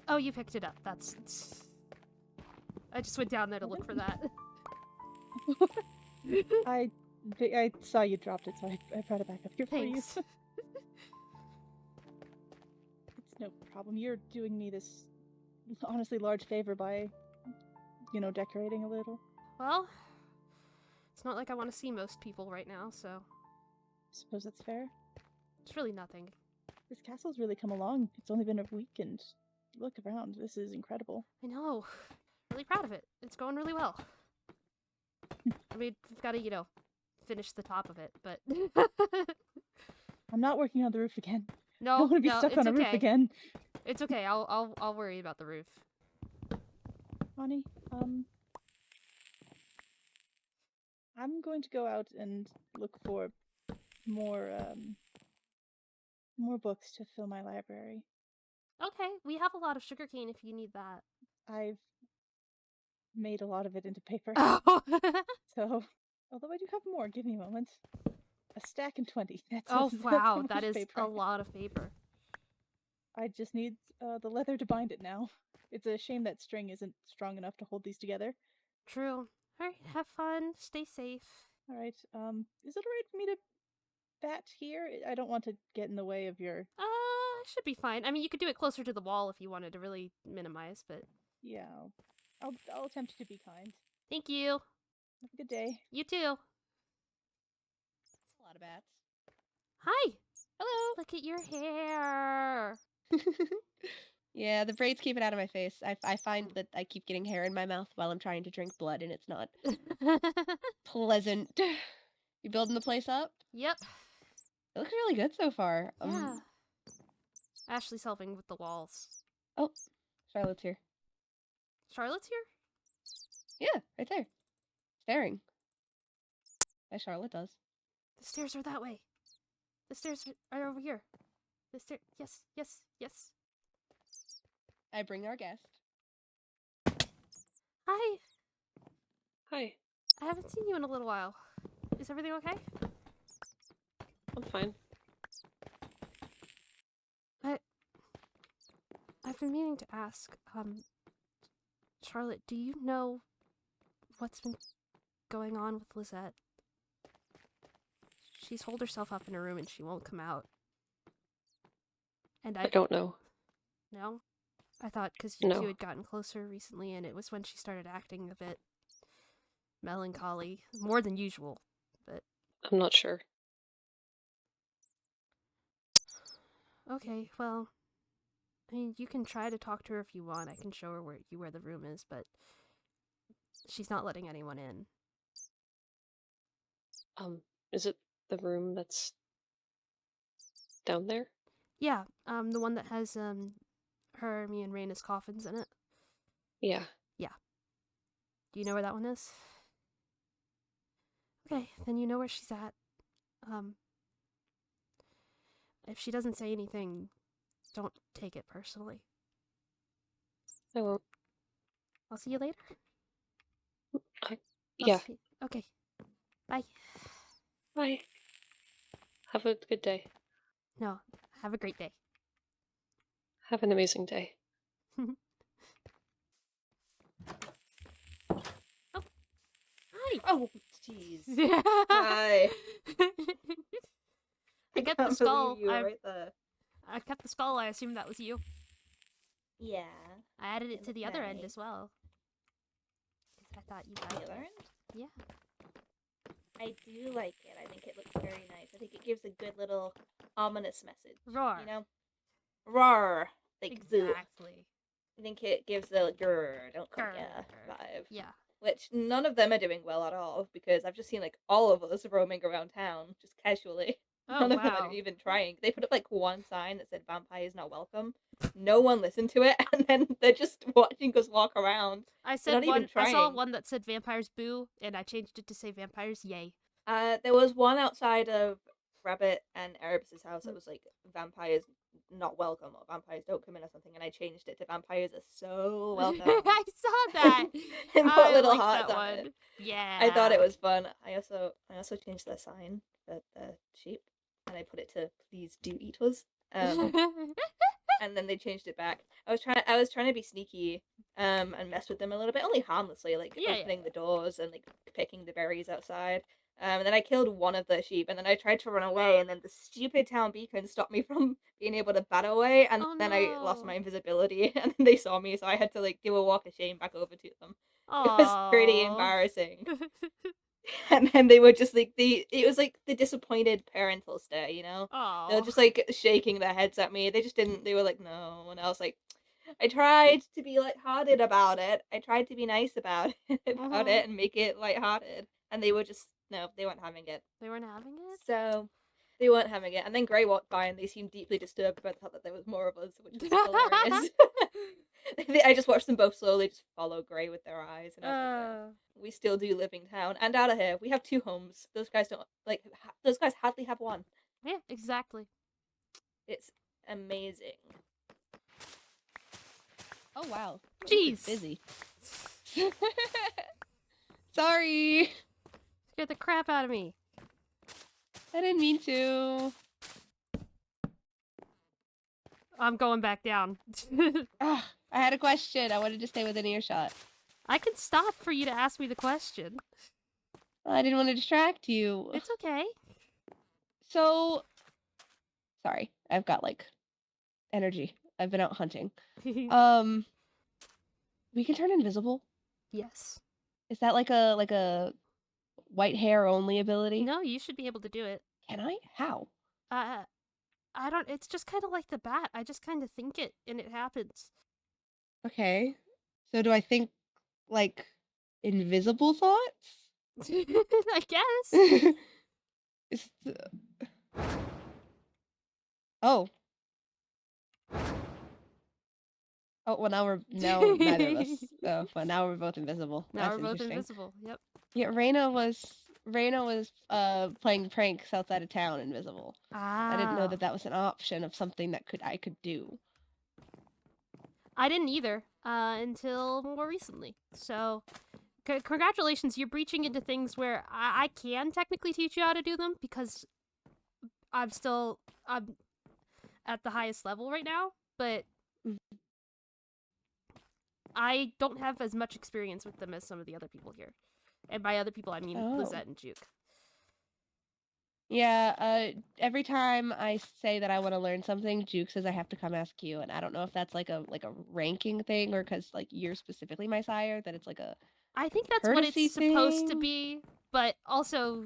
Oh, you picked it up. That's... I just went down there to look for that. I saw you dropped it, so I brought it back up here Thanks. for you. It's no problem. You're doing me this honestly large favor by, decorating a little. Well, it's not like I want to see most people right now, so... I suppose that's fair. It's really nothing. This castle's really come along. It's only been a week, and look around. This is incredible. I know. Really proud of it. It's going really well. I mean, we've got to, finish the top of it, but... I'm not working on the roof again. No, I don't want to be no, stuck it's on a roof okay. again. It's okay. I'll worry about the roof. Honey, I'm going to go out and look for more books to fill my library. Okay, we have a lot of sugarcane if you need that. I've made a lot of it into paper. Oh. So, although I do have more, give me a moment. A stack and 20. Oh, wow, that's how that much is paper a I have. lot of paper. I just need the leather to bind it now. It's a shame that string isn't strong enough to hold these together. True. Alright, have fun. Stay safe. Alright, is it alright for me to bat here? I don't want to get in the way of your... Should be fine. I mean, you could do it closer to the wall if you wanted to really minimize, but... Yeah, I'll attempt to be kind. Thank you. Have a good day. You too. A lot of bats. Hi. Hello. Look at your hair. Yeah, the braids keep it out of my face. I find that I keep getting hair in my mouth while I'm trying to drink blood, and it's not pleasant. You building the place up? Yep. It looks really good so far. Yeah. Ashley's helping with the walls. Oh, Charlotte's here. Charlotte's here? Yeah, right there. Staring. As Charlotte does. The stairs are that way. The stairs are over here. The stair. Yes, yes, yes. I bring our guest. Hi. Hi. I haven't seen you in a little while. Is everything okay? I'm fine. I've been meaning to ask, Charlotte, do you know what's been going on with Lizette? She's holed herself up in her room and she won't come out. And I don't know. No? I thought because you No. two had gotten closer recently and it was when she started acting a bit melancholy, more than usual, but... I'm not sure. Okay, well... I mean, you can try to talk to her if you want. I can show her where the room is, but... she's not letting anyone in. Is it the room that's down there? Yeah, the one that has, her, me, and Raina's coffins in it. Yeah. Do you know where that one is? Okay, then you know where she's at. If she doesn't say anything, don't take it personally. I won't. I'll see you later. Yeah. Okay. Bye. Bye. Have a good day. No, have a great day. Have an amazing day. Hi. Oh, jeez. I Hi. kept can't the skull. believe you were right there. I kept the skull. I assumed that was you. Yeah. I added it It to the looked other end nice. as well. 'Cause I thought you'd The like other it. end? Yeah. I do like it. I think it looks very nice. I think it gives a good little ominous message. Roar. You know? Roar. Like, boo. Exactly. I think it gives the grrr, don't come here Grr. vibe. Yeah. Which none of them are doing well at all, because I've just seen, like, all of us roaming around town, just casually. Oh, None of them wow. are even trying. They put up, like, one sign that said vampires not welcome. No one listened to it, and then they're just watching us walk around. I They're not said even one. I saw trying. one that said vampires boo, and I changed it to say vampires yay. There was one outside of Rabbit and Erebus's house that was like vampires not welcome or vampires don't come in or something, and I changed it to vampires are so welcome. I saw that. And put I little like hearts that on one. it. Yeah. I thought it was fun. I also changed the sign for the sheep, and I put it to please do eat us. And then they changed it back. I was trying to be sneaky, and mess with them a little bit, only harmlessly, like Yeah, opening yeah. the doors and like picking the berries outside. And then I killed one of the sheep, and then I tried to run away, and then the stupid town beacon stopped me from being able to bat away, and Oh, then I lost no. my invisibility, and then they saw me, so I had to like do a walk of shame back over to them. It was pretty Aw. embarrassing. And then they were just like it was like the disappointed parental stare, you know? They were Aw. just like shaking their heads at me. They just didn't they were like, no. And I was like, I tried to be lighthearted about it. I tried to be nice about it and make it lighthearted. And they were just no, they weren't having it. They weren't having it? So they weren't having it. And then Grey walked by and they seemed deeply disturbed by the fact that there was more of us, which was hilarious. I just watched them both slowly just follow Grey with their eyes, and I was like, yeah, we still do live in town and out of here. We have 2 homes. Those guys don't like. Those guys hardly have one. Yeah, exactly. It's amazing. Oh wow. Jeez. Busy. Sorry. Scared the crap out of me. I didn't mean to. I'm going back down. I had a question. I wanted to stay within earshot. I can stop for you to ask me the question. I didn't want to distract you. It's okay. So, sorry. I've got like energy. I've been out hunting. We can turn invisible. Yes. Is that like a white hair only ability? No, you should be able to do it. Can I? How? I don't. It's just kind of like the bat. I just kind of think it, and it happens. Okay. So do I think like invisible thoughts? I guess. Is the... Oh. Oh, well now neither of us. Oh, well now we're both invisible. Now That's we're both interesting. invisible. Yep. Yeah, Raina was playing pranks outside of town invisible. I didn't know Ah. that was an option of something that I could do. I didn't either until more recently. So, congratulations, you're breaching into things where I can technically teach you how to do them because I'm at the highest level right now, but I don't have as much experience with them as some of the other people here. And by other people, I mean Lizette and Juke. Yeah, every time I say that I want to learn something, Juke says I have to come ask you, and I don't know if that's like a ranking thing or because like you're specifically my sire that it's like a I think that's what courtesy it's supposed to thing? be, but also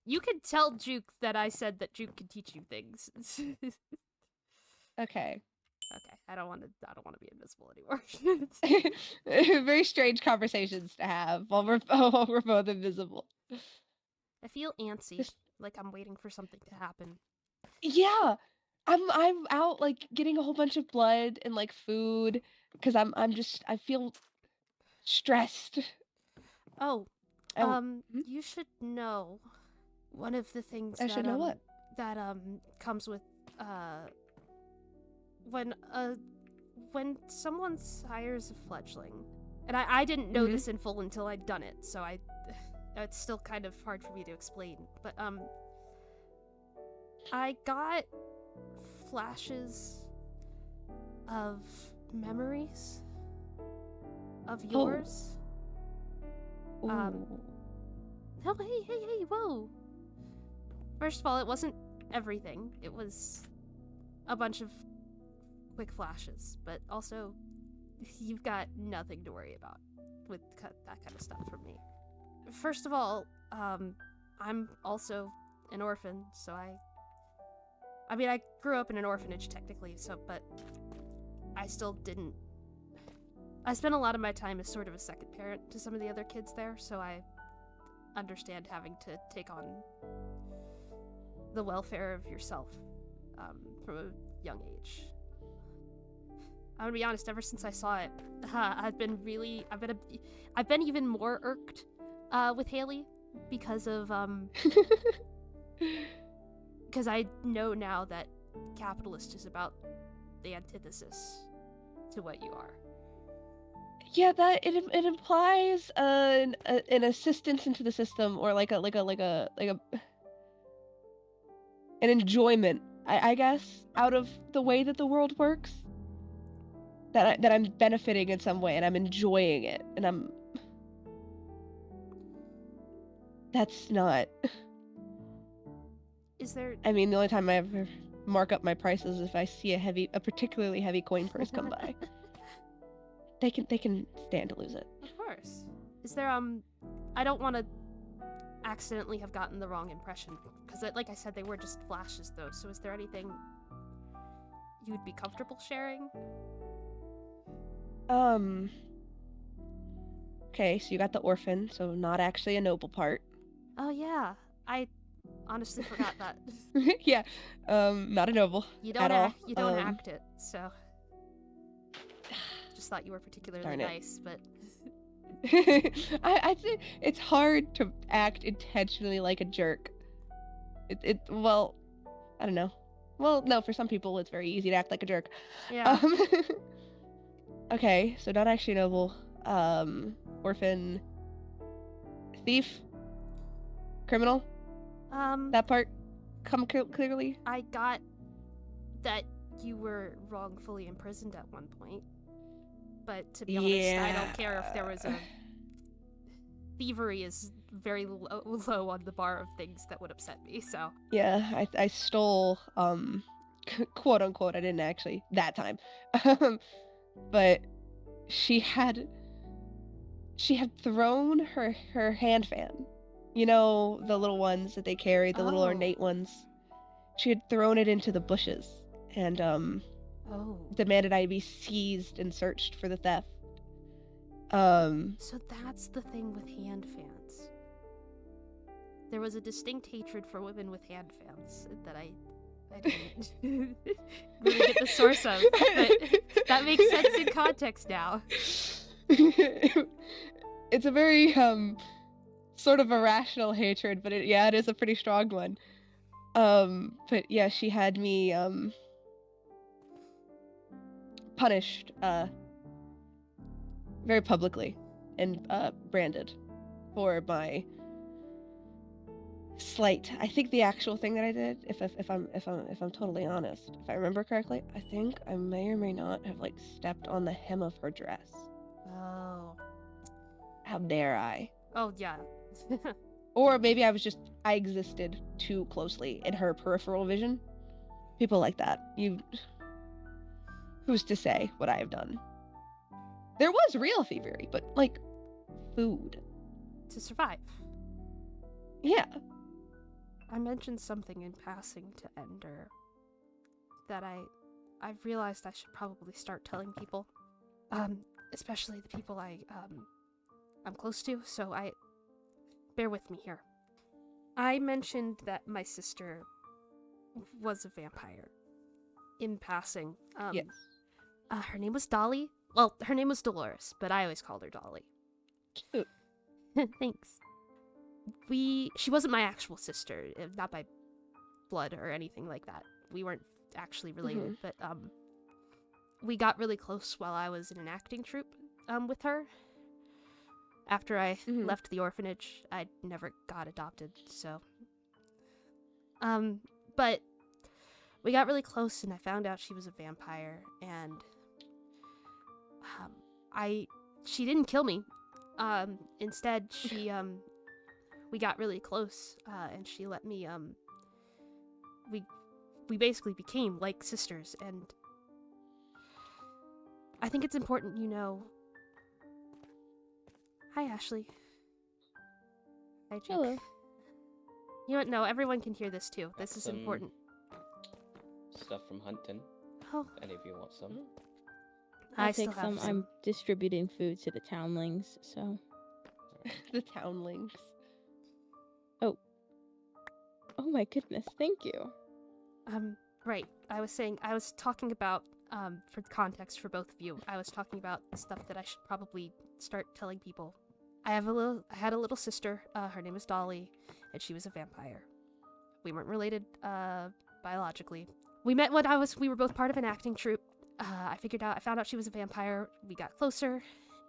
you could tell Juke that I said that Juke can teach you things. Okay. Okay, I don't want to be invisible anymore. Very strange conversations to have while we're both invisible. I feel antsy, like I'm waiting for something to happen. Yeah, I'm out like getting a whole bunch of blood and like food because I feel stressed. Oh, Hmm? you should know one of the things I should know what? that comes with when someone sires a fledgling, and I didn't know this in full until I'd done it, so it's still kind of hard for me to explain, but I got flashes of memories of yours. Ooh. No, hey, whoa. First of all, it wasn't everything. It was a bunch of quick flashes, but also you've got nothing to worry about with that kind of stuff from me. First of all, I'm also an orphan, so I mean, I grew up in an orphanage technically, but I still didn't. I spent a lot of my time as sort of a second parent to some of the other kids there, so I understand having to take on the welfare of yourself from a young age. I'm gonna be honest. Ever since I saw it, I've been even more irked with Haley because of because I know now that capitalist is about the antithesis to what you are. Yeah, that it implies an assistance into the system, or like an enjoyment, I guess, out of the way that the world works. That I'm benefiting in some way and I'm enjoying it, and that's not. Is there? I mean, the only time I ever mark up my prices is if I see a particularly heavy coin purse come by. They can stand to lose it. Of course. Is there I don't want to accidentally have gotten the wrong impression, because like I said, they were just flashes though. So is there anything you would be comfortable sharing? Okay, so you got the orphan, so not actually a noble part. Oh yeah, I honestly forgot that. Yeah, not a noble You at don't all. act. You don't act it. So just thought you were particularly Darn it. nice, but I'd say it's hard to act intentionally like a jerk. Well, I don't know. Well, no, for some people it's very easy to act like a jerk. yeah. Okay, so not actually noble. Orphan, thief, criminal. That part come clearly. I got that you were wrongfully imprisoned at one point, but to be honest, I don't care if there was a thievery is very low on the bar of things that would upset me. So Yeah, I stole quote unquote. I didn't actually that time, but she had thrown her hand fan. You know, the little ones that they carry, the little Oh. ornate ones. She had thrown it into the bushes and oh, demanded I be seized and searched for the theft. so that's the thing with hand fans. There was a distinct hatred for women with hand fans that I didn't really get the source of, but that makes sense in context now. It's a very sort of irrational hatred, but it is a pretty strong one. But yeah, she had me punished very publicly and branded for my slight. I think the actual thing that I did, if I'm totally honest, if I remember correctly, I think I may or may not have like stepped on the hem of her dress. Oh. How dare I? Oh yeah. Or maybe I existed too closely in her peripheral vision. People like that. Who's to say what I have done? There was real thievery, but like food. To survive. Yeah. I mentioned something in passing to Ender that I've realized I should probably start telling people. Especially the people I'm close to, so bear with me here. I mentioned that my sister was a vampire in passing. Yes. Her name was Dolly. Well, her name was Dolores, but I always called her Dolly. Cute. Thanks. She wasn't my actual sister, not by blood or anything like that. We weren't actually related, but we got really close while I was in an acting troupe with her. After I Mhm. left the orphanage, I never got adopted, so. But we got really close and I found out she was a vampire, and she didn't kill me. Instead, we got really close, and she let me, we basically became like sisters, and I think it's important you know. Hi, Ashley. Hi, Jake. Hello. You know what? No, everyone can hear this too. This is Some important. Stuff from hunting. Oh, If any of you want some. I I'll still take have some. I'm distributing food to the townlings, so. The townlings. Oh my goodness, thank you. Right. I was talking about, for context for both of you, I was talking about stuff that I should probably start telling people. I had a little sister, her name is Dolly, and she was a vampire. We weren't related, biologically. We met when we were both part of an acting troupe. I found out she was a vampire, we got closer,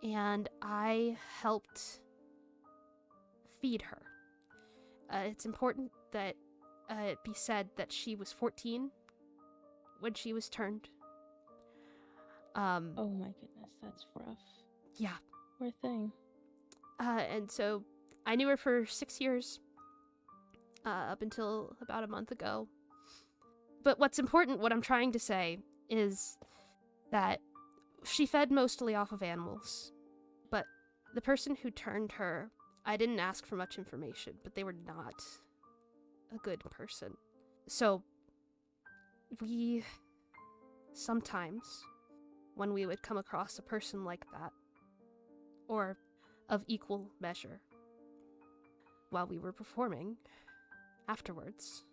and I helped feed her. It's important that it be said that she was 14 when she was turned. Oh my goodness, that's rough. Yeah. Poor thing. And so I knew her for 6 years, up until about a month ago. But what's important, what I'm trying to say, is that she fed mostly off of animals. But the person who turned her, I didn't ask for much information, but they were not a good person. So we sometimes, when we would come across a person like that, or of equal measure, while we were performing, afterwards,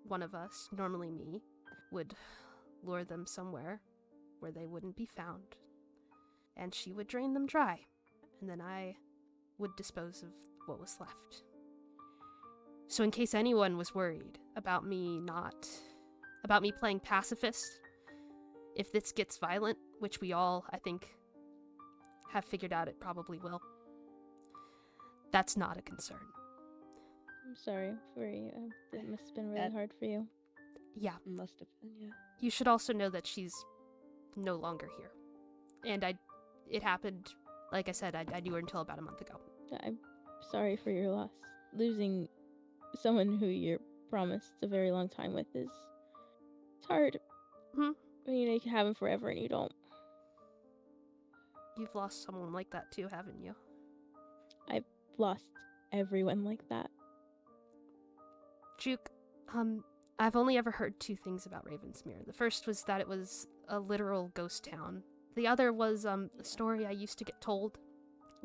one of us, normally me, would lure them somewhere where they wouldn't be found, and she would drain them dry, and then I would dispose of what was left. So in case anyone was worried about me playing pacifist, if this gets violent, which we all, I think, have figured out it probably will, that's not a concern. I'm sorry for you. It must have been really That- hard for you. Yeah, Must have been, yeah. you should also know that she's no longer here. And it happened, like I said, I knew her until about a month ago. I'm sorry for your loss. Losing someone who you're promised a very long time with it's hard. Mhm. You can have him forever and you don't. You've lost someone like that too, haven't you? Lost everyone like that. Juke, I've only ever heard two things about Ravensmere. The first was that it was a literal ghost town. The other was a story I used to get told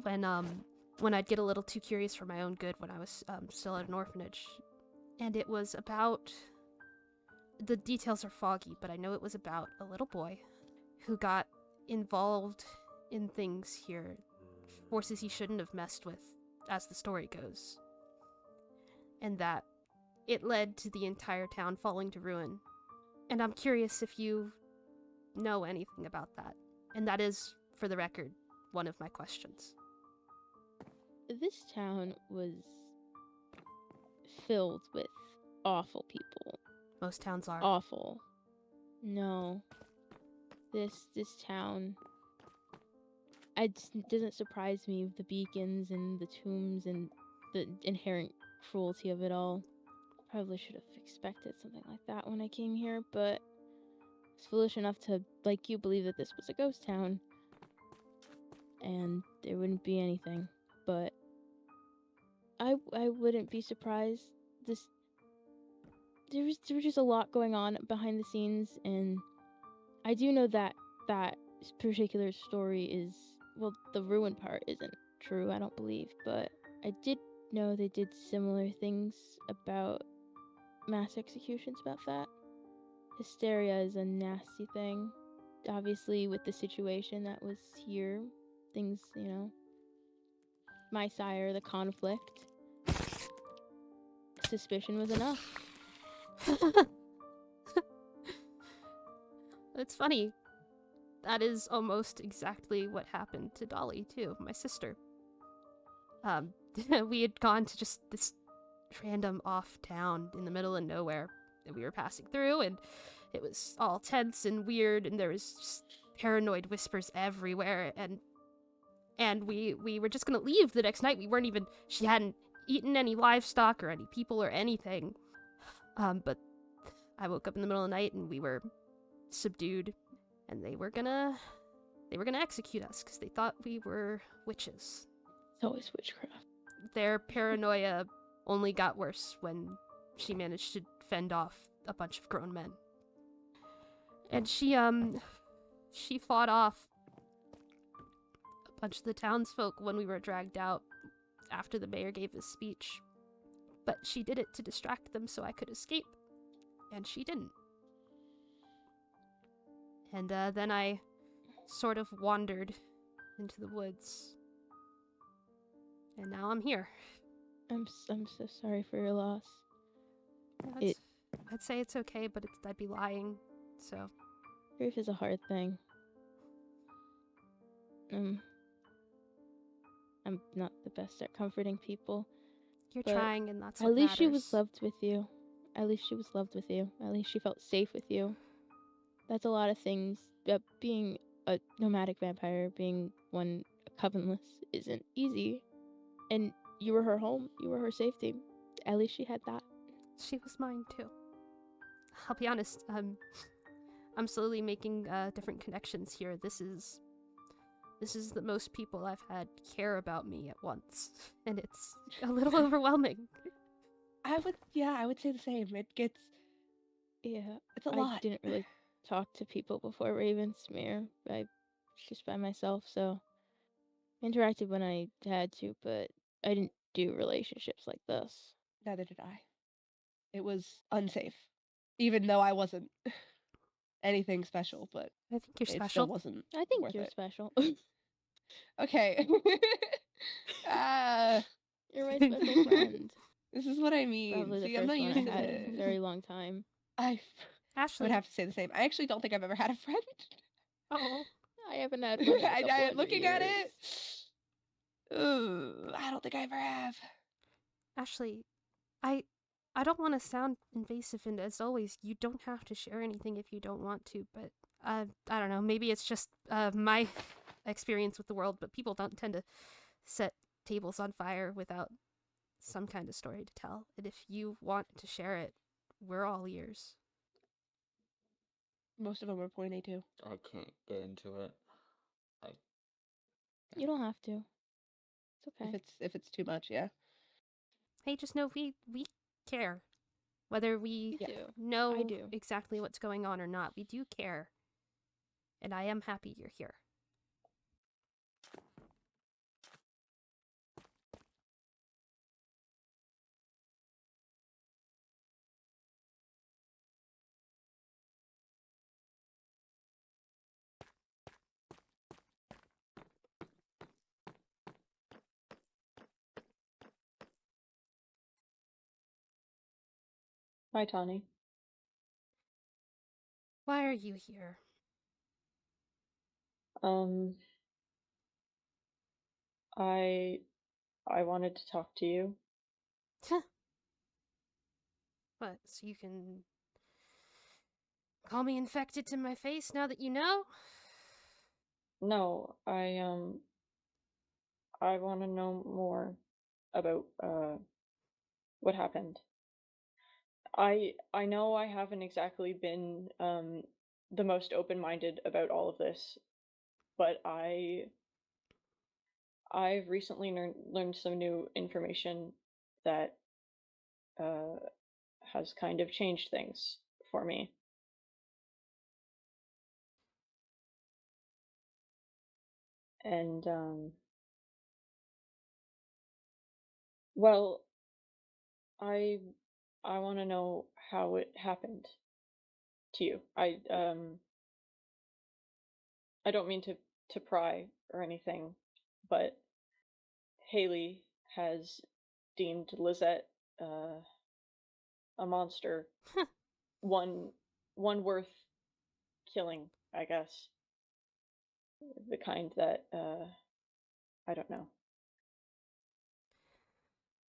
when I'd get a little too curious for my own good when I was still at an orphanage. And it was about, the details are foggy, but I know it was about a little boy who got involved in things here, forces he shouldn't have messed with, as the story goes. And that it led to the entire town falling to ruin. And I'm curious if you know anything about that. And that is, for the record, one of my questions. This town was filled with awful people. Most towns are. Awful. No. This town, it doesn't surprise me with the beacons and the tombs and the inherent cruelty of it all. Probably should have expected something like that when I came here, but I was foolish enough to, like you, believe that this was a ghost town. And there wouldn't be anything. But I wouldn't be surprised. There was just a lot going on behind the scenes, and I do know that that particular story is, well, the ruin part isn't true, I don't believe, but I did know they did similar things about mass executions about that. Hysteria is a nasty thing. Obviously, with the situation that was here, things, my sire, the conflict, suspicion was enough. It's funny. That is almost exactly what happened to Dolly, too, my sister. We had gone to just this random off town in the middle of nowhere that we were passing through, and it was all tense and weird, and there was just paranoid whispers everywhere, and we were just gonna leave the next night. We weren't even, she hadn't eaten any livestock or any people or anything. But I woke up in the middle of the night and we were subdued, and they were gonna execute us because they thought we were witches. It's always witchcraft. Their paranoia only got worse when she managed to fend off a bunch of grown men. And she fought off a bunch of the townsfolk when we were dragged out after the mayor gave his speech. But she did it to distract them so I could escape. And she didn't. And then I sort of wandered into the woods. And now I'm here. I'm so sorry for your loss. I'd say it's okay, but I'd be lying. So Grief is a hard thing. I'm not the best at comforting people. you're But trying, and that's what At least she was matters. loved with you. At least she was loved with you. At least she felt safe with you. That's a lot of things. Being a nomadic vampire, being one covenless, isn't easy. And you were her home. You were her safety. At least she had that. She was mine too. I'll be honest. I'm slowly making different connections here. This is the most people I've had care about me at once, and it's a little overwhelming. I would say the same. Yeah. It's a I lot. didn't really talk to people before Ravensmere. I was just by myself, so I interacted when I had to, but I didn't do relationships like this. Neither did I. It was unsafe, even though I wasn't anything special. But I think you're it still special. wasn't. I think Worth you're it. special. Okay. You're my special friend. This is what I mean. Probably the See, I'm first not one used I to had in a this. very long time. I Ashley. would have to say the same. I actually don't think I've ever had a friend. Oh. I haven't had one in a couple hundred looking at years. it. I don't think I ever have. Ashley, I don't want to sound invasive, and as always, you don't have to share anything if you don't want to, but I don't know, maybe it's just my experience with the world, but people don't tend to set tables on fire without some kind of story to tell. And if you want to share it, we're all ears. Most of them are pointy too. I can't get into it. You don't have to. It's okay. If it's too much, yeah. Hey, just know we care. Whether we You do. know I do. exactly what's going on or not, we do care. And I am happy you're here. Hi, Tawny. Why are you here? I wanted to talk to you. What, so you can call me infected to my face now that you know? No, I want to know more about what happened. I know I haven't exactly been the most open-minded about all of this, but I've recently learned some new information that has kind of changed things for me. And well, I want to know how it happened to you. I don't mean to pry or anything, but Haley has deemed Lizette a monster, one worth killing, I guess. The kind that I don't know.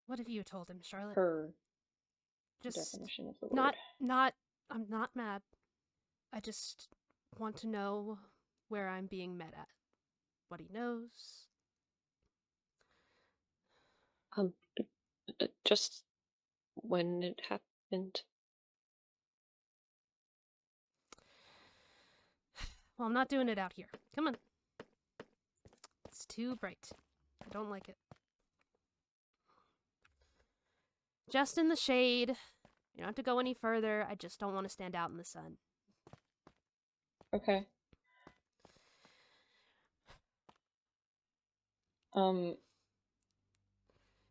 What have you told him, Charlotte? her Just definition of the word. I'm not mad. I just want to know where I'm being met at. What he knows. Just when it happened. Well, I'm not doing it out here. Come on. It's too bright. I don't like it. Just in the shade. You don't have to go any further. I just don't want to stand out in the sun. Okay.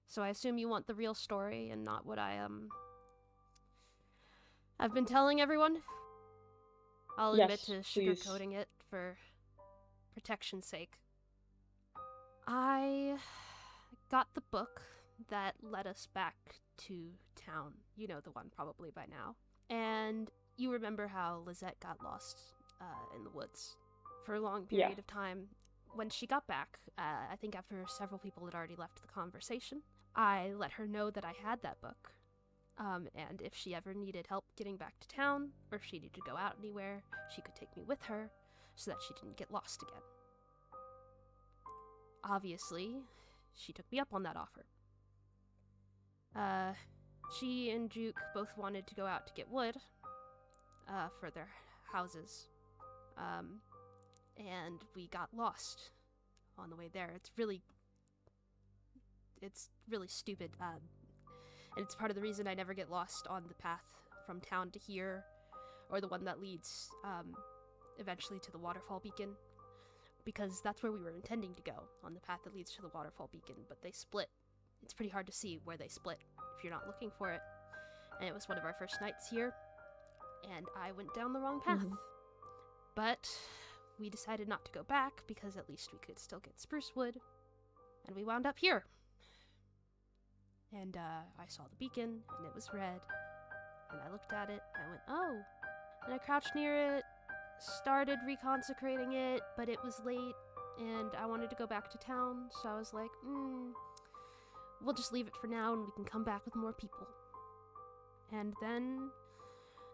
So I assume you want the real story and not what I've been telling everyone? I'll admit Yes, to please. sugarcoating it for protection's sake. I got the book that led us back to town. You know the one probably by now. And you remember how Lizette got lost in the woods for a long period Yeah. of time. When she got back, I think after several people had already left the conversation, I let her know that I had that book. And if she ever needed help getting back to town, or if she needed to go out anywhere, she could take me with her so that she didn't get lost again. Obviously, she took me up on that offer. She and Juke both wanted to go out to get wood for their houses. And we got lost on the way there. It's really stupid. And it's part of the reason I never get lost on the path from town to here, or the one that leads eventually to the waterfall beacon, because that's where we were intending to go, on the path that leads to the waterfall beacon, but they split. It's pretty hard to see where they split if you're not looking for it. And it was one of our first nights here, and I went down the wrong path. Mhm. But we decided not to go back because at least we could still get spruce wood, and we wound up here. And I saw the beacon, and it was red, and I looked at it, and I went, oh. And I crouched near it, started reconsecrating it, but it was late, and I wanted to go back to town, so I was like, we'll just leave it for now, and we can come back with more people. And then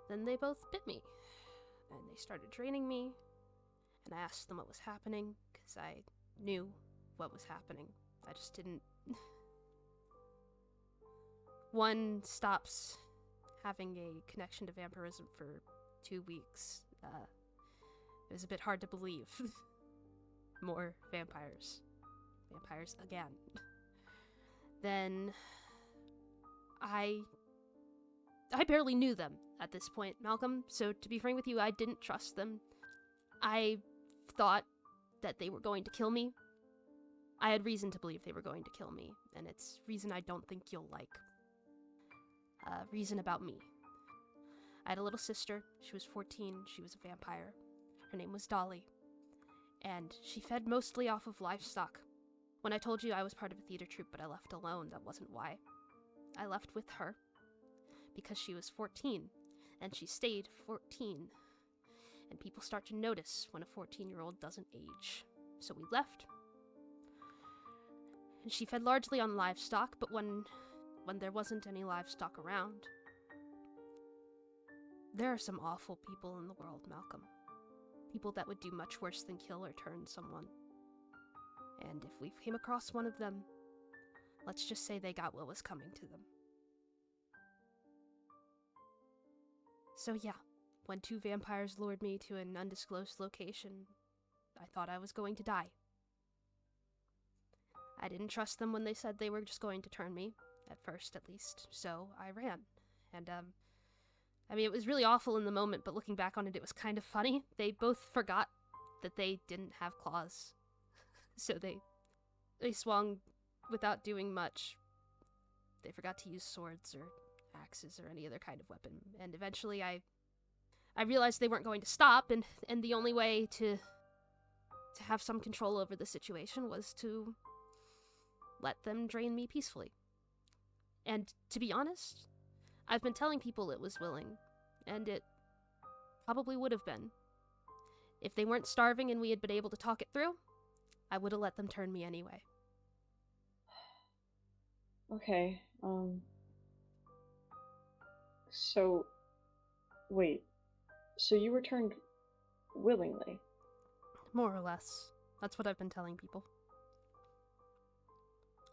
they both bit me, and they started draining me, and I asked them what was happening, because I knew what was happening. I just didn't... One stops having a connection to vampirism for 2 weeks. It was a bit hard to believe. More vampires. Vampires again. Then I barely knew them at this point, Malcolm, so to be frank with you, I didn't trust them. I thought that they were going to kill me. I had reason to believe they were going to kill me, and it's reason I don't think you'll like. Reason about me. I had a little sister. She was 14. She was a vampire. Her name was Dolly. And she fed mostly off of livestock. When I told you I was part of a theater troupe but I left alone, that wasn't why. I left with her because she was 14, and she stayed 14. And people start to notice when a 14-year-old doesn't age. So we left. And she fed largely on livestock, but when there wasn't any livestock around. There are some awful people in the world, Malcolm. People that would do much worse than kill or turn someone. And if we came across one of them, let's just say they got what was coming to them. So yeah, when 2 vampires lured me to an undisclosed location, I thought I was going to die. I didn't trust them when they said they were just going to turn me. At first, at least, so I ran. And, I mean, it was really awful in the moment, but looking back on it, it was kind of funny. They both forgot that they didn't have claws. So they swung without doing much. They forgot to use swords or axes or any other kind of weapon. And eventually I realized they weren't going to stop, and the only way to have some control over the situation was to let them drain me peacefully. And to be honest, I've been telling people it was willing, and it probably would have been. If they weren't starving and we had been able to talk it through, I would have let them turn me anyway. Okay. So, wait. So you returned willingly? More or less. That's what I've been telling people.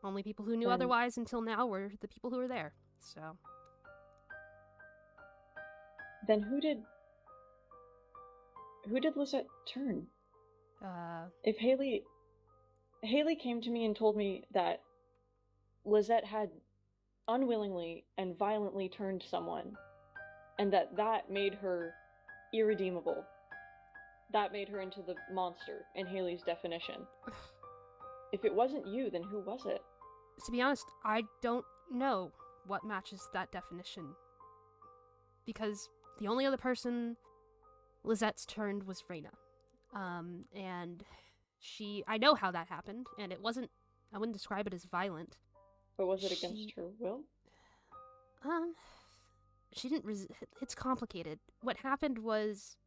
Only people who knew Then- otherwise until now were the people who were there, so. Then who did Lizette turn? If Haley came to me and told me that Lizette had unwillingly and violently turned someone, and that made her irredeemable. That made her into the monster in Haley's definition. If it wasn't you, then who was it? To be honest, I don't know what matches that definition. Because the only other person Lizette's turned was Reyna. And I know how that happened, and I wouldn't describe it as violent. But was it against her will? She didn't it's complicated. What happened was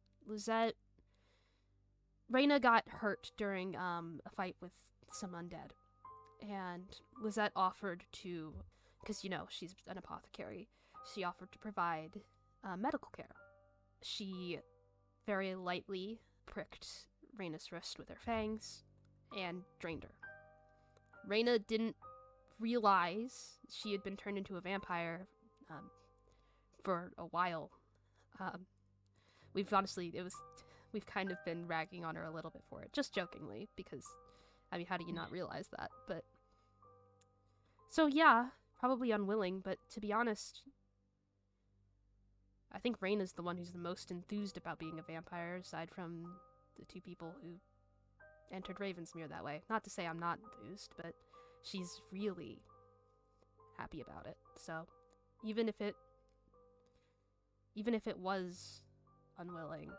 Reyna got hurt during a fight with some undead. And Lizette offered to, because, she's an apothecary, she offered to provide medical care. She very lightly pricked Reyna's wrist with her fangs and drained her. Reyna didn't realize she had been turned into a vampire for a while. We've kind of been ragging on her a little bit for it, just jokingly, because, how do you not realize that? But so yeah, probably unwilling, but to be honest, I think Reyna's the one who's the most enthused about being a vampire, aside from the two people who entered Ravensmere that way. Not to say I'm not enthused, but she's really happy about it. So even if it was unwilling,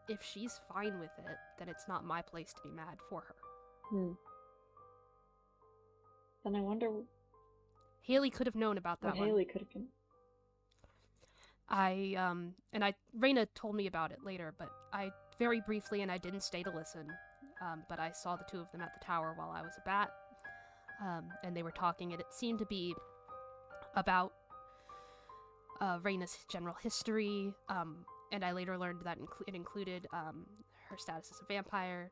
if she's fine with it, then it's not my place to be mad for her. Then I wonder Haley could have known about that what one. Haley could have been. Reyna told me about it later, but I very briefly, and I didn't stay to listen, but I saw the two of them at the tower while I was a bat, and they were talking, and it seemed to be about Reyna's general history, and I later learned that it included her status as a vampire,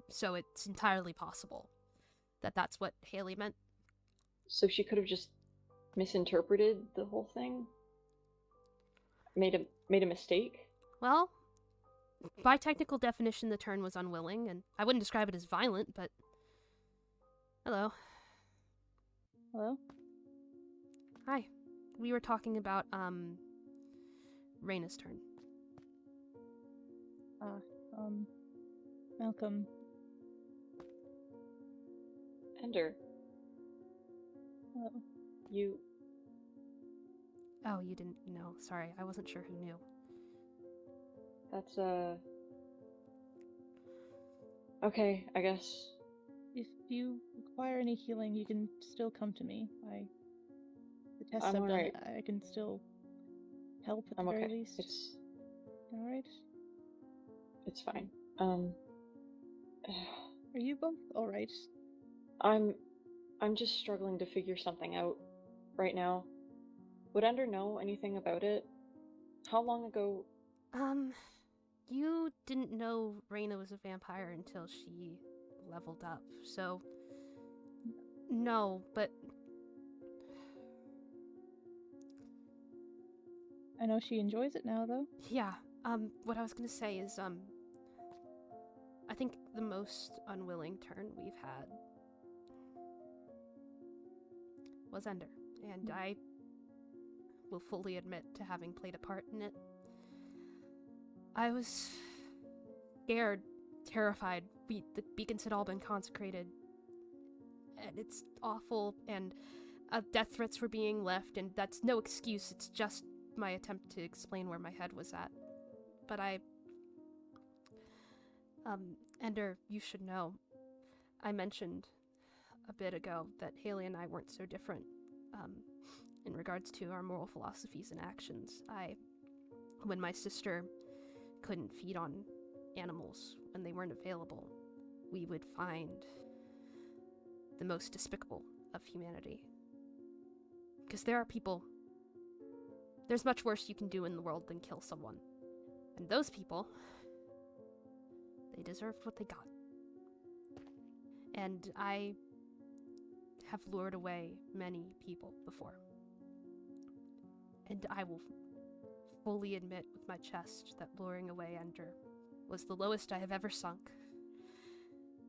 so it's entirely possible that that's what Haley meant. So she could have just misinterpreted the whole thing? Made a mistake? Well, by technical definition, the turn was unwilling, and I wouldn't describe it as violent, but... Hello. Hello? Hi. We were talking about, Reyna's turn. Malcolm. Ender. Hello. You... Oh, you didn't know. Sorry, I wasn't sure who knew. That's, okay, I guess. If you require any healing, you can still come to me. The tests I'm I've done, alright. I can still help at the I'm very okay. least. Alright? It's fine. Are you both alright? I'm just struggling to figure something out right now. Would Ender know anything about it? How long ago? You didn't know Reyna was a vampire until she leveled up, so... No, but... I know she enjoys it now, though. Yeah, what I was gonna say is, I think the most unwilling turn we've had was Ender, and I will fully admit to having played a part in it. I was scared, terrified. The beacons had all been consecrated, and it's awful, and death threats were being left, and that's no excuse, it's just my attempt to explain where my head was at. But Ender, you should know, I mentioned a bit ago that Haley and I weren't so different, in regards to our moral philosophies and actions. When my sister couldn't feed on animals when they weren't available, we would find the most despicable of humanity. Because there are people. There's much worse you can do in the world than kill someone. And those people, they deserved what they got. And I have lured away many people before. And I will fully admit with my chest that luring away Ender was the lowest I have ever sunk.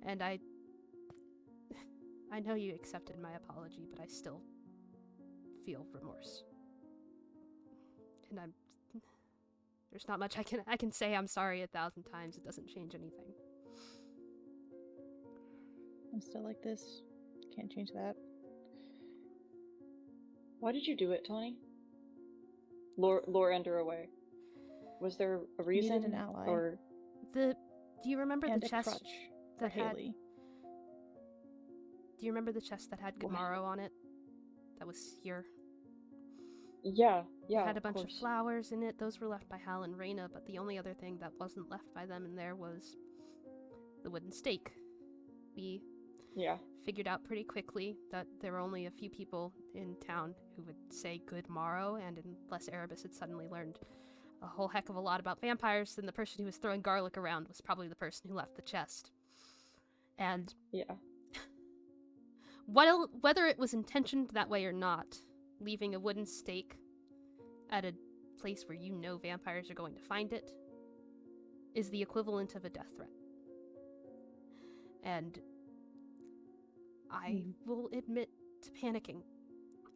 And I know you accepted my apology, but I still feel remorse. And there's not much I can say I'm sorry 1,000 times. It doesn't change anything. I'm still like this. Can't change that. Why did you do it, Tawny? Lure Ender away. Was there a reason? Needed an ally. Or Do you remember and the a chest crutch for that had? Haley. Do you remember the chest that had What? Gamaro on it? That was here. yeah, It had a of bunch of course. flowers in it. Those were left by Hal and Reyna, but the only other thing that wasn't left by them in there was the wooden stake. We Yeah. figured out pretty quickly that there were only a few people in town who would say good morrow, and unless Erebus had suddenly learned a whole heck of a lot about vampires, then the person who was throwing garlic around was probably the person who left the chest. And Yeah. whether it was intentioned that way or not, leaving a wooden stake at a place where you know vampires are going to find it is the equivalent of a death threat. And I will admit to panicking.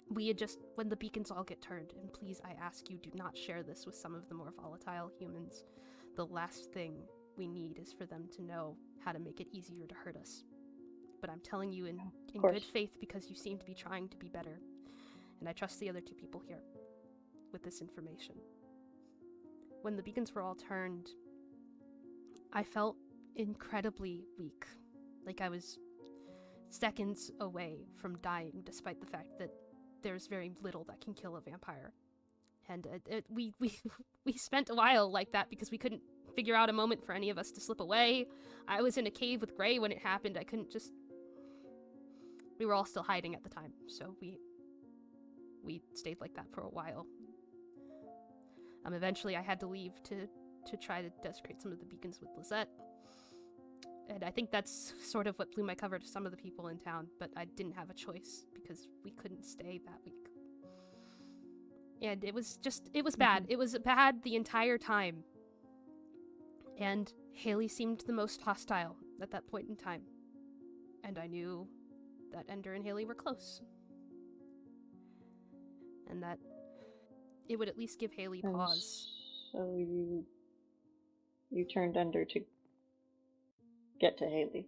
We had just, when the beacons all get turned, and please, I ask you, do not share this with some of the more volatile humans. The last thing we need is for them to know how to make it easier to hurt us. But I'm telling you in course. good faith because you seem to be trying to be better. And I trust the other two people here with this information. When the beacons were all turned, I felt incredibly weak. Like I was seconds away from dying, despite the fact that there's very little that can kill a vampire. And we spent a while like that because we couldn't figure out a moment for any of us to slip away. I was in a cave with Gray when it happened. I couldn't just... We were all still hiding at the time, so we stayed like that for a while. Eventually I had to leave to try to desecrate some of the beacons with Lizette. And I think that's sort of what blew my cover to some of the people in town, but I didn't have a choice because we couldn't stay that week. And it was bad. It was bad the entire time. And Haley seemed the most hostile at that point in time. And I knew that Ender and Haley were close. And that it would at least give Haley And pause. So you turned Ender to get to Haley.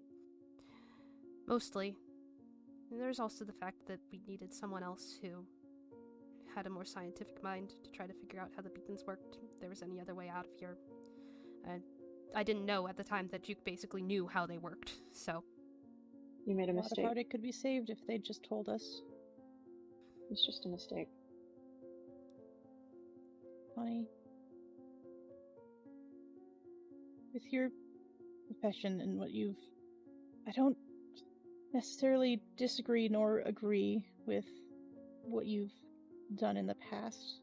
Mostly. And there's also the fact that we needed someone else who had a more scientific mind to try to figure out how the beacons worked, if there was any other way out of here. I didn't know at the time that Juke basically knew how they worked, so... You made a A lot of mistake. heartache could be saved if they'd just told us. It's just a mistake. Honey. With your profession and what you've... I don't necessarily disagree nor agree with what you've done in the past.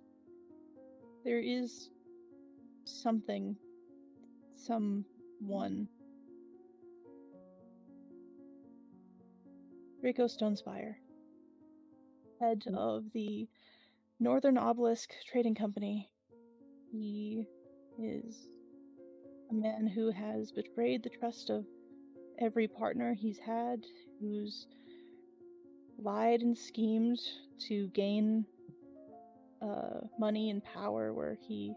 There is something, someone. Draco Stonespire, head of the Northern Obelisk Trading Company. He is a man who has betrayed the trust of every partner he's had, who's lied and schemed to gain money and power where he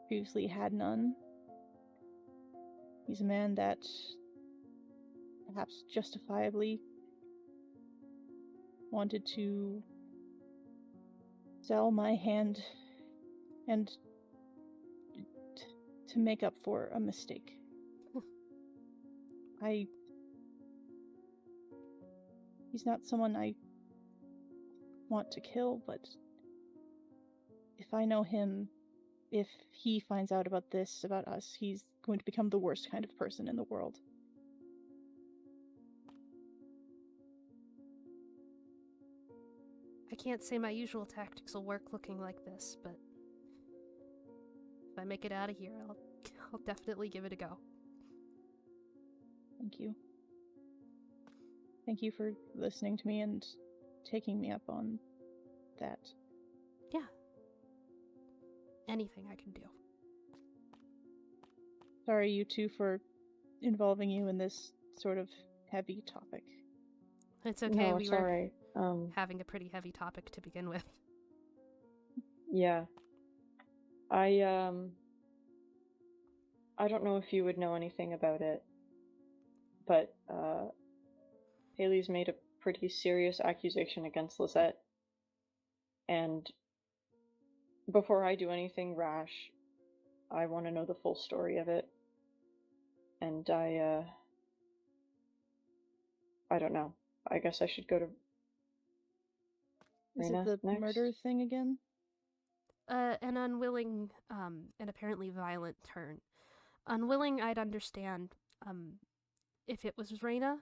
previously had none. He's a man that perhaps justifiably wanted to sell my hand and to make up for a mistake. He's not someone I want to kill, but if I know him, if he finds out about this, about us, he's going to become the worst kind of person in the world. I can't say my usual tactics will work looking like this, but if I make it out of here, I'll definitely give it a go. Thank you. Thank you for listening to me and taking me up on that. Yeah. Anything I can do. Sorry, you two, for involving you in this sort of heavy topic. It's okay, No, we it's were alright. having a pretty heavy topic to begin with. Yeah. I don't know if you would know anything about it, but Haley's made a pretty serious accusation against Lisette. And before I do anything rash, I want to know the full story of it. And I don't know. I guess I should go to Is Rena it the next? murder thing again? An unwilling, and apparently violent turn. Unwilling, I'd understand, if it was Reyna,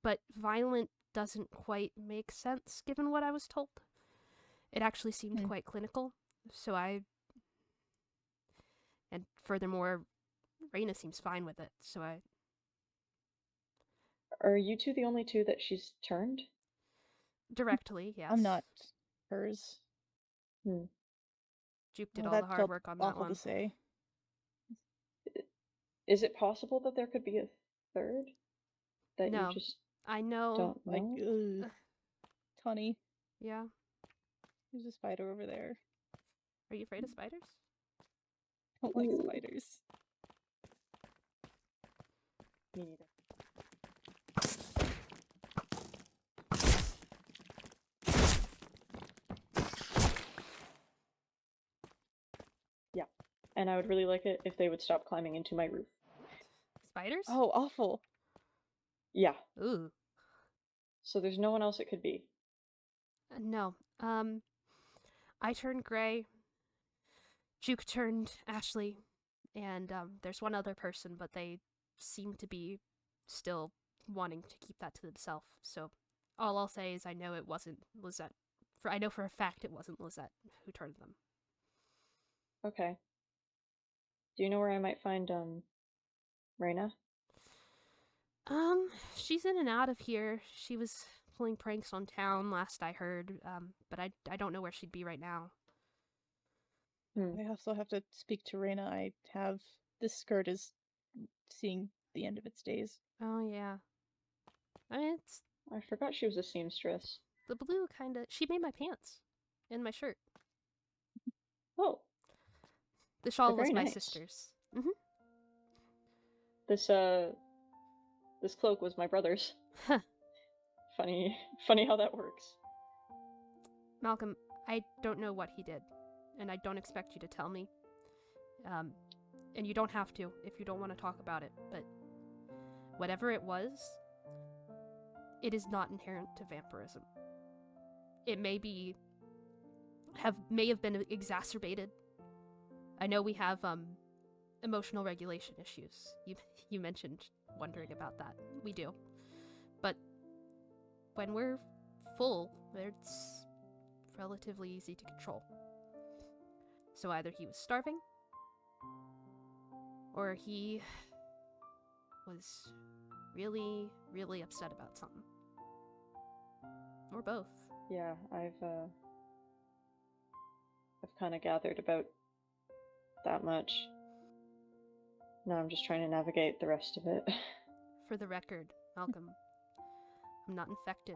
but violent doesn't quite make sense given what I was told. It actually seemed quite clinical, so and furthermore, Reyna seems fine with it, so Are you two the only two that she's turned? directly, yes. I'm not hers. Juke did Well, all the that hard felt work on that awful one. to say. Is it possible that there could be a third? That No, you just I know. don't Like, know? Tawny, Yeah. there's a spider over there. Are you afraid of spiders? I don't like Ooh. spiders. Me neither. Yeah, and I would really like it if they would stop climbing into my roof. Spiders? Oh, awful. Yeah, Ooh. so there's no one else it could be. No. I turned Gray. Juke turned Ashley. And there's one other person, but they seem to be still wanting to keep that to themselves. So all I'll say is I know it wasn't Lisette. I know for a fact it wasn't Lisette who turned them. Okay. Do you know where I might find Reyna? She's in and out of here. She was pulling pranks on town last I heard. But I don't know where she'd be right now. I also have to speak to Reyna. This skirt is seeing the end of its days. Oh yeah. I mean, it's I forgot she was a seamstress. the blue kind of. She made my pants and my shirt. Oh, The shawl was very my nice. sister's. This cloak was my brother's. Huh. Funny how that works. Malcolm, I don't know what he did, and I don't expect you to tell me. And you don't have to if you don't want to talk about it, but whatever it was, it is not inherent to vampirism. It may have been exacerbated. I know we have emotional regulation issues. You mentioned wondering about that. We do. But when we're full, it's relatively easy to control. So either he was starving, or he was really, really upset about something. Or both. Yeah, I've kind of gathered about that much. Now I'm just trying to navigate the rest of it. For the record, Malcolm, I'm not infected,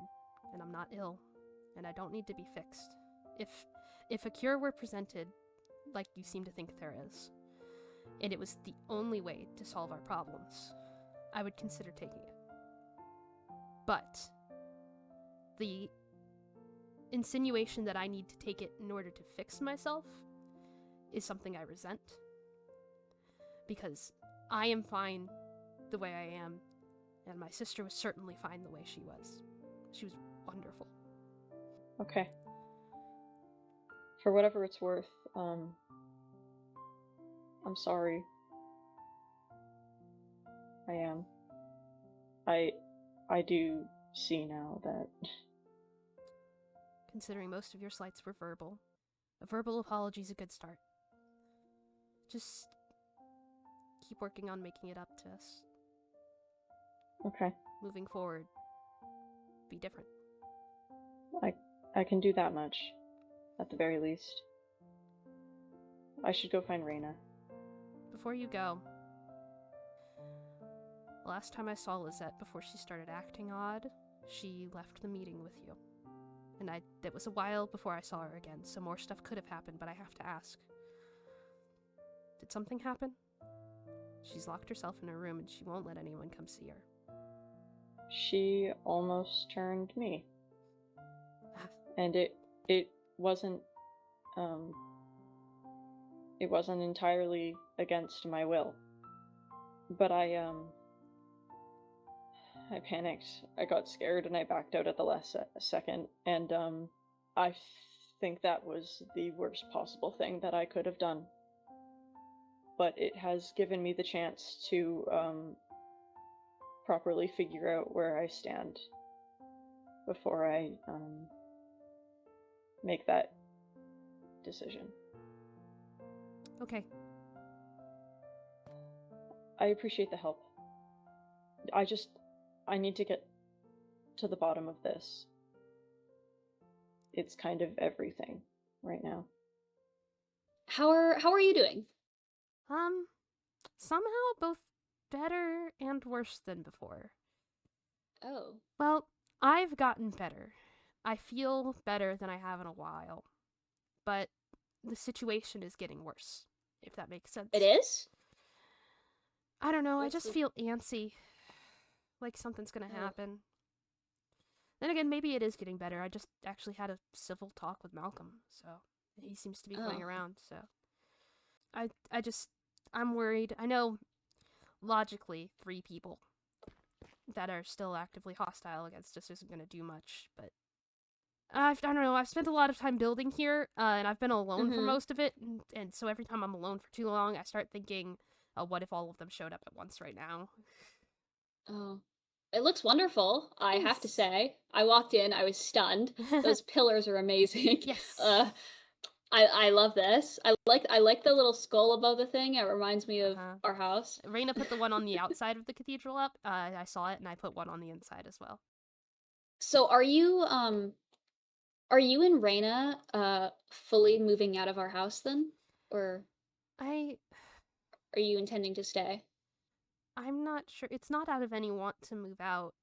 and I'm not ill, and I don't need to be fixed. If a cure were presented, like you seem to think there is, and it was the only way to solve our problems, I would consider taking it. But the insinuation that I need to take it in order to fix myself is something I resent. Because I am fine the way I am, and my sister was certainly fine the way she was. She was wonderful. Okay. For whatever it's worth, I'm sorry. I am. I do see now that considering most of your slights were verbal. A verbal apology's a good start. Just keep working on making it up to us. Okay. Moving forward, be different. I can do that much, at the very least. I should go find Reyna. Before you go, the last time I saw Lizette before she started acting odd, she left the meeting with you. And it was a while before I saw her again, so more stuff could have happened, but I have to ask. Did something happen? She's locked herself in her room and she won't let anyone come see her. She almost turned me. And it wasn't entirely against my will. But I panicked. I got scared and I backed out at the last second, and I think that was the worst possible thing that I could have done. But it has given me the chance to properly figure out where I stand before I make that decision. Okay. I appreciate the help. I need to get to the bottom of this. It's kind of everything right now. How are you doing? Somehow both better and worse than before. Oh. Well, I've gotten better. I feel better than I have in a while. But the situation is getting worse, if that makes sense. It is? I don't know, I What's just the- feel antsy. Like something's gonna Oh. happen. Then again, maybe it is getting better. I just actually had a civil talk with Malcolm, so he seems to be playing Oh. around, so I'm worried. I know logically 3 people that are still actively hostile against us isn't gonna do much, but I don't know, I've spent a lot of time building here, and I've been alone for Mhm. most of it, and so every time I'm alone for too long, I start thinking, what if all of them showed up at once right now? Oh. It looks wonderful, I have to Thanks. say. I walked in, I was stunned. Those pillars are amazing. Yes. I love this. I like the little skull above the thing. It reminds me of Uh-huh. our house. Reyna put the one on the outside of the cathedral up. I saw it, and I put one on the inside as well. So are you and Reyna fully moving out of our house then? Or I'm are you intending to stay? not sure. It's not out of any want to move out,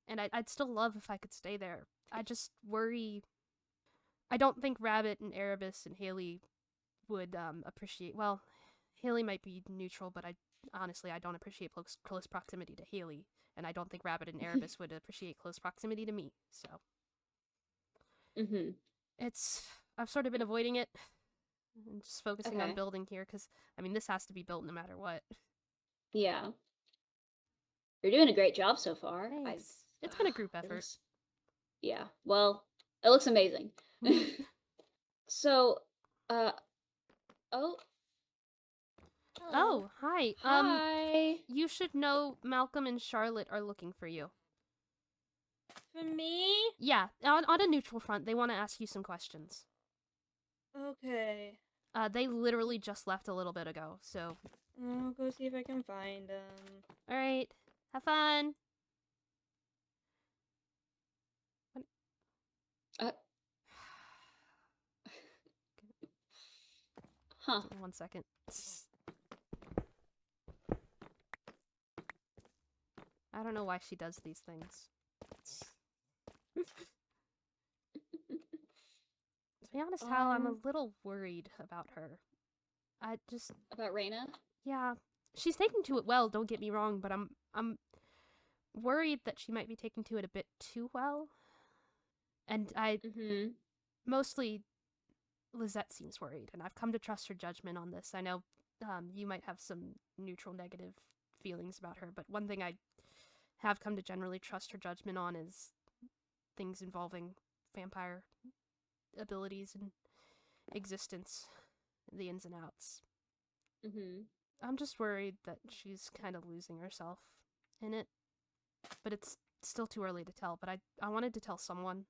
and I'd still love if I could stay there. I just worry. I don't think Rabbit and Erebus and Haley would appreciate. Well, Haley might be neutral, but honestly I don't appreciate close proximity to Haley, and I don't think Rabbit and Erebus would appreciate close proximity to me. So Mhm. I've sort of been avoiding it and just focusing on Okay. building here because I mean this has to be built no matter what. Yeah. You're doing a great job so far. Thanks. It's been a group It effort. looks- Yeah. Well, it looks amazing. So, oh, Oh, hi. hi. You should know Malcolm and Charlotte are looking for you. For me? Yeah, on a neutral front, they want to ask you some questions. Okay. They literally just left a little bit ago, so. I'll go see if I can find them. All right, have fun. Huh. 1 second. I don't know why she does these things. To be honest, Hal, I'm a little worried about her. I just About Reyna? yeah, she's taking to it well. Don't get me wrong, but I'm worried that she might be taking to it a bit too well. And Mhm. mostly Lizette seems worried, and I've come to trust her judgment on this. I know you might have some neutral negative feelings about her, but one thing I have come to generally trust her judgment on is things involving vampire abilities and existence, the ins and outs. Mhm. I'm just worried that she's kind of losing herself in it, but it's still too early to tell. But I wanted to tell someone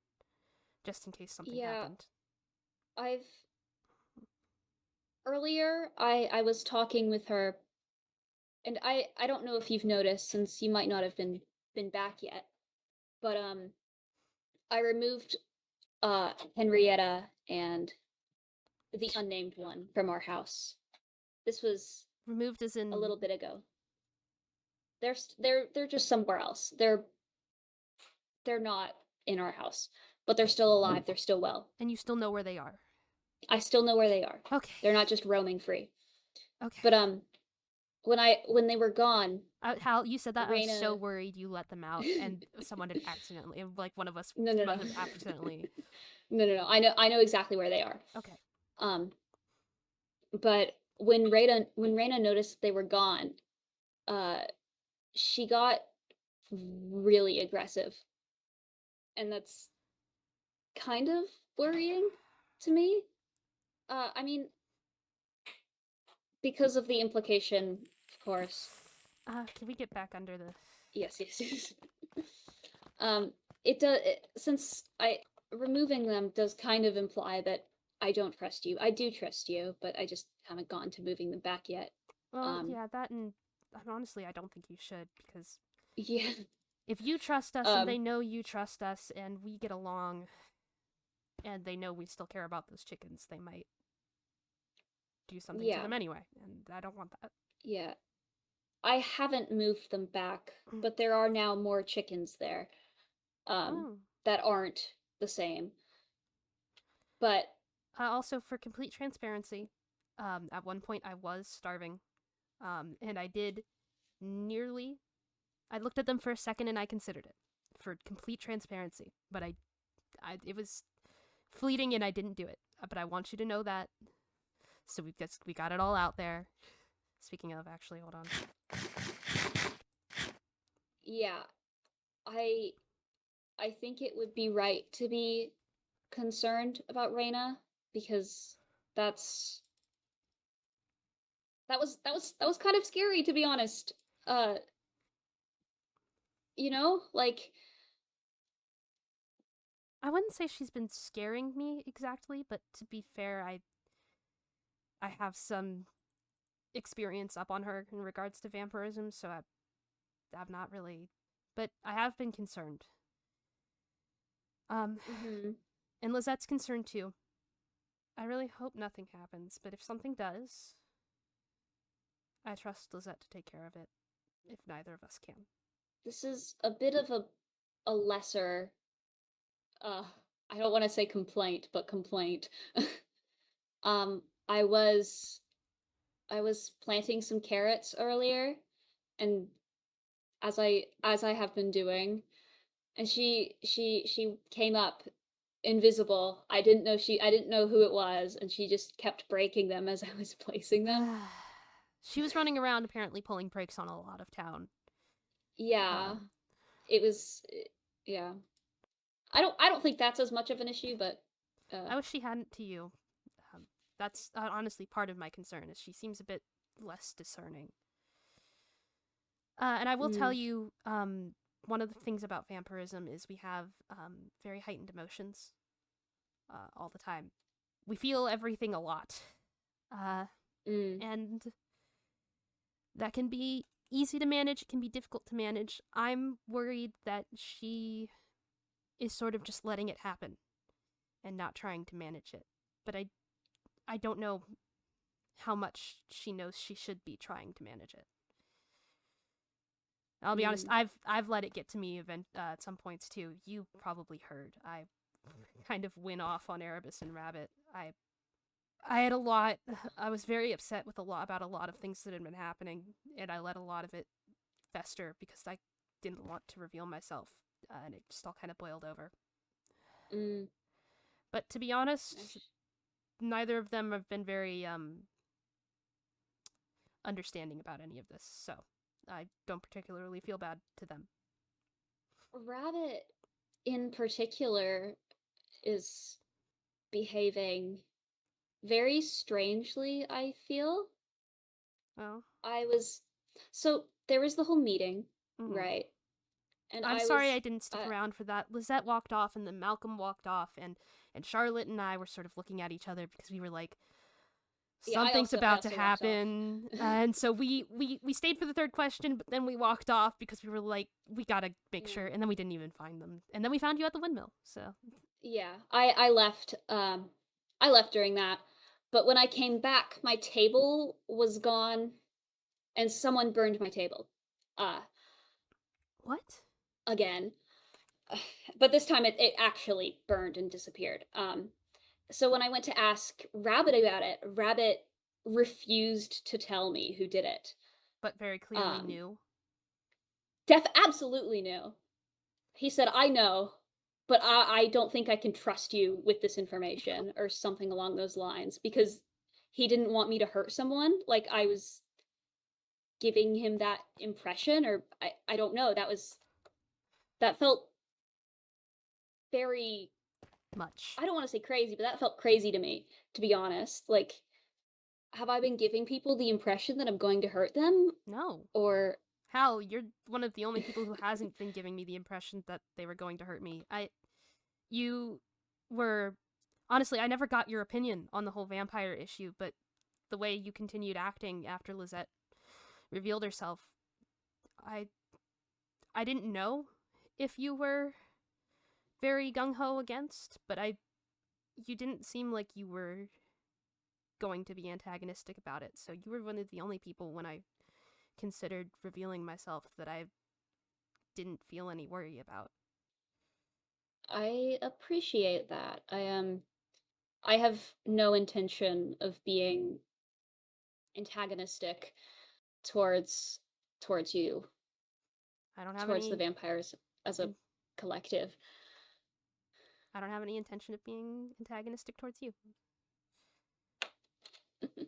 just in case something Yeah. happened. Earlier, I was talking with her, and I don't know if you've noticed, since you might not have been back yet, but I removed Henrietta and the unnamed one from our house. This was Removed as in a little bit ago. They're just somewhere else. They're not in our house, but they're still alive. They're still well. And you still know where they are. I still know where they are. Okay. They're not just roaming free. Okay. But when they were gone, Hal, you said that I was so Raina- worried you let them out and someone had accidentally, like one of us No, no, must no. have accidentally. No. I know exactly where they are. Okay. But when Raina noticed they were gone, she got really aggressive, and that's kind of worrying to me. I mean, because of the implication, of course. Can we get back under the? Yes. Since removing them does kind of imply that I don't trust you. I do trust you, but I just haven't gotten to moving them back yet. Well, yeah, that and honestly, I don't think you should, because Yeah. if you trust us and they know you trust us and we get along, and they know we still care about those chickens, they might do something to them anyway, and I don't want that. Yeah. I haven't moved them back, but there are now more chickens there that aren't the same. But also, for complete transparency, at one point I was starving, and I did nearly. I looked at them for a second and I considered it, for complete transparency. But it was fleeting and I didn't do it. But I want you to know that. So we got it all out there. Speaking of, actually, hold on. yeah, I think it would be right to be concerned about Raina, because that was kind of scary, to be honest. Like, I wouldn't say she's been scaring me exactly, but to be fair, I have some experience up on her in regards to vampirism, so I'm not really, but I have been concerned. And Lizette's concerned too. I really hope nothing happens, but if something does, I trust Lizette to take care of it, if neither of us can. this is a bit of a lesser, I don't want to say complaint, but complaint. I was planting some carrots earlier, and as I have been doing, and she came up invisible. I didn't know who it was, and she just kept breaking them as I was placing them. She was running around apparently pulling pranks on a lot of town. Yeah. It was yeah. I don't think that's as much of an issue, but I wish she hadn't to you. That's honestly part of my concern, is she seems a bit less discerning. And I will tell you, one of the things about vampirism is we have very heightened emotions all the time. We feel everything a lot. And that can be easy to manage, it can be difficult to manage. I'm worried that she is sort of just letting it happen and not trying to manage it. But I don't know how much she knows she should be trying to manage it. I'll be honest, I've let it get to me at some points too. You probably heard. I kind of went off on Erebus and Rabbit. I had a lot. I was very upset with about a lot of things that had been happening, and I let a lot of it fester because I didn't want to reveal myself, and it just all kind of boiled over. But to be honest, neither of them have been very understanding about any of this, so I don't particularly feel bad to them. Rabbit in particular is behaving very strangely, I feel. Oh. So there was the whole meeting, right? And I'm I sorry was, I didn't stick around for that. Lizette walked off, and then Malcolm walked off, and Charlotte and I were sort of looking at each other because we were like, Yeah, I something's also- I about to also walked off. happen. And so we stayed for the third question, but then we walked off because we were like, we gotta make Yeah. sure. And then we didn't even find them. And then we found you at the windmill. So Yeah, I left. I left during that, but when I came back, my table was gone, and someone burned my table. what? Again, but this time it actually burned and disappeared. So when I went to ask Rabbit about it, Rabbit refused to tell me who did it. But very clearly Um, knew. Def absolutely knew. He said, "I know, but I don't think I can trust you with this information," or something along those lines, because he didn't want me to hurt someone. Like I was giving him that impression, or I don't know. That felt very, Much. I don't want to say crazy, but that felt crazy to me, to be honest. Like, have I been giving people the impression that I'm going to hurt them? No. Or Hal, you're one of the only people who hasn't been giving me the impression that they were going to hurt me. You were, honestly, I never got your opinion on the whole vampire issue, but the way you continued acting after Lizette revealed herself, I didn't know if you were very gung-ho against, but you didn't seem like you were going to be antagonistic about it, so you were one of the only people when I considered revealing myself that I didn't feel any worry about. I appreciate that. I have no intention of being antagonistic towards you, I don't have towards the any vampires as a in- collective. I don't have any intention of being antagonistic towards you.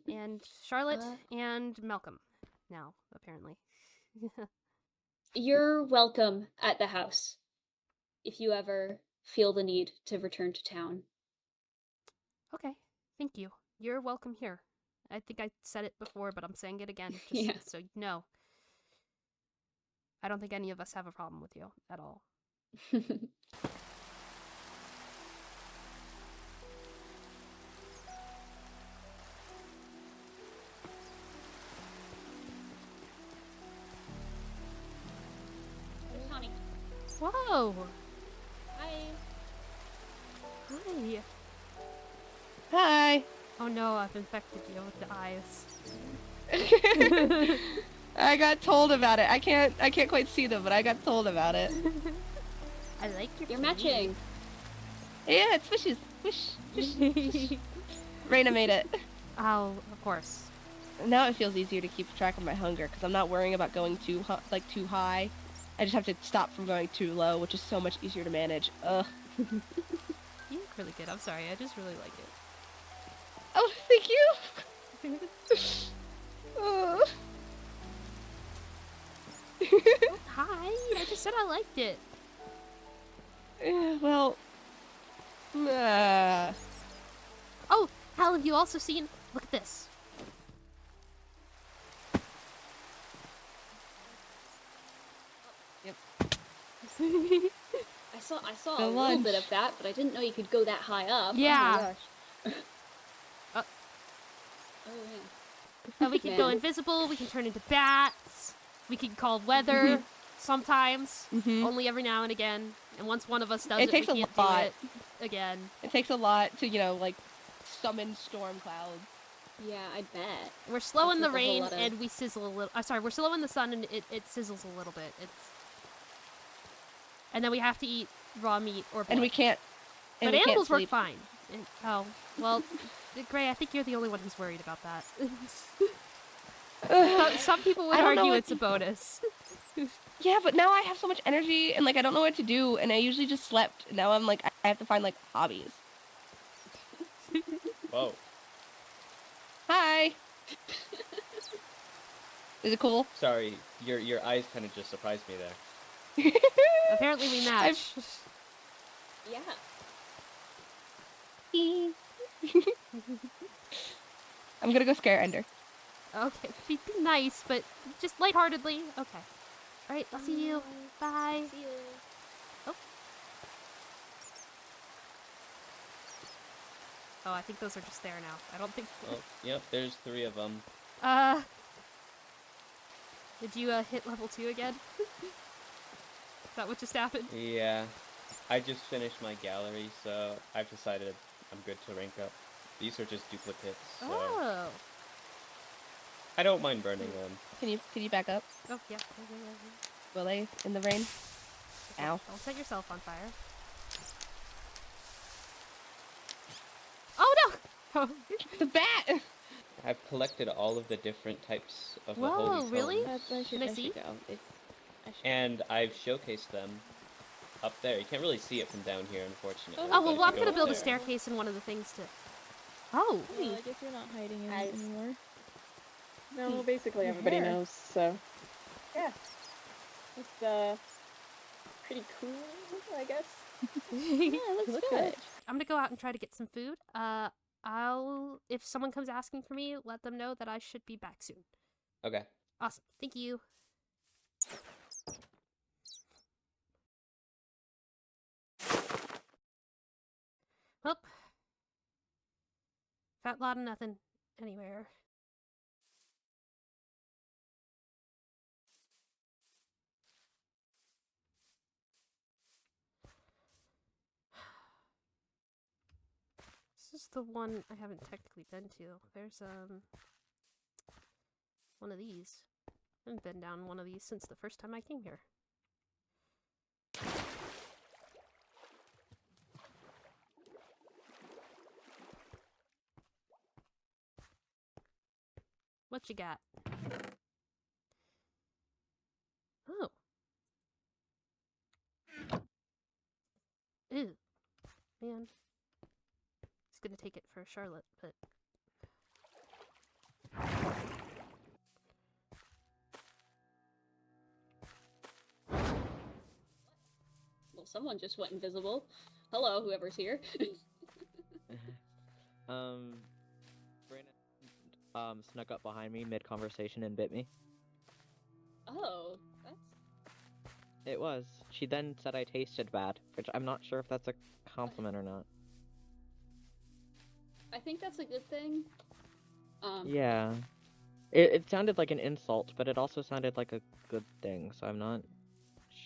And Charlotte and Malcolm now, apparently. You're welcome at the house if you ever feel the need to return to town. Okay, thank you. You're welcome here. I think I said it before, but I'm saying it again, just Yeah. so you know. I don't think any of us have a problem with you at all. Honey. Whoa! Hi. Hi! Hi. Oh no, I've infected you with the eyes. I got told about it. I can't quite see them, but I got told about it. I like your You're kitty. matching. Yeah, it's fishes. Fish. Raina made it. Oh, of course. Now it feels easier to keep track of my hunger because I'm not worrying about going too high. I just have to stop from going too low, which is so much easier to manage. Ugh. You look really good. I'm sorry. I just really like it. Oh, thank you. Oh. Hi! I just said I liked it. Well. Oh, Hal, have you also seen? Look at this. Yep. I saw The a little lunch. bit of that, but I didn't know you could go that high up. Yeah. Oh Oh We can go Man. invisible. We can turn into bats. We can call weather sometimes. my gosh. Mhm. Only every now and again. And once one of us does It it, takes we a can't lot. do it again. It takes a lot to, like, summon storm clouds. Yeah, I bet. We're slow in the That's like a whole rain lot of- and we sizzle a little. Sorry, we're slow in the sun and it sizzles a little bit. And then we have to eat raw meat or blood. And we can't. And But we can't animals work sleep. fine. Oh, well, Gray, I think you're the only one who's worried about that. Some people would I don't know argue what it's a bonus. Yeah, but now I have so much energy and, like, I don't know what to do, and I usually just slept. Now I'm like, I have to find, like, hobbies. Whoa. Hi. Is it cool? Sorry, your eyes kind of just surprised me there. Apparently we match. Yeah. I'm gonna go scare Ender. Okay, be nice, but just lightheartedly. Okay. Alright, I'll see you. Bye. See you. Oh, I think those are just there now. I don't think... Oh, yep, there's 3 of them. Did you, hit level 2 again? Is that what just happened? Yeah. I just finished my gallery, so I've decided I'm good to rank up. These are just duplicates, so Oh. I don't mind burning them. Can you back up, Oh, yeah. Willie, in the rain? Ow. Don't set yourself on fire. Oh, no! Oh. The bat! I've collected all of the different types of the Whoa, holy really? stones, Can I see? go. and I've showcased them up there. You can't really see it from down here, unfortunately. Oh, but well, if I'm you go gonna up build a there- staircase in one of the things to... Oh! Well, I guess you're not hiding in it anymore. No, basically everybody hair. knows, so yeah. It's pretty cool, I guess. Yeah, it looks Look good. good. I'm gonna go out and try to get some food. If someone comes asking for me, let them know that I should be back soon. Okay. Awesome. Thank you. Well, fat lot of nothing anywhere. This is the one I haven't technically been to. There's one of these. I haven't been down one of these since the first time I came here. What you got? Oh. Ew. Man. It's gonna take it for Charlotte, but... Well, someone just went invisible. Hello, whoever's here. Brandon snuck up behind me mid-conversation and bit me. Oh, that's... It was. She then said I tasted bad, which I'm not sure if that's a compliment or not. I think that's a good thing. Yeah. It sounded like an insult, but it also sounded like a good thing, so I'm not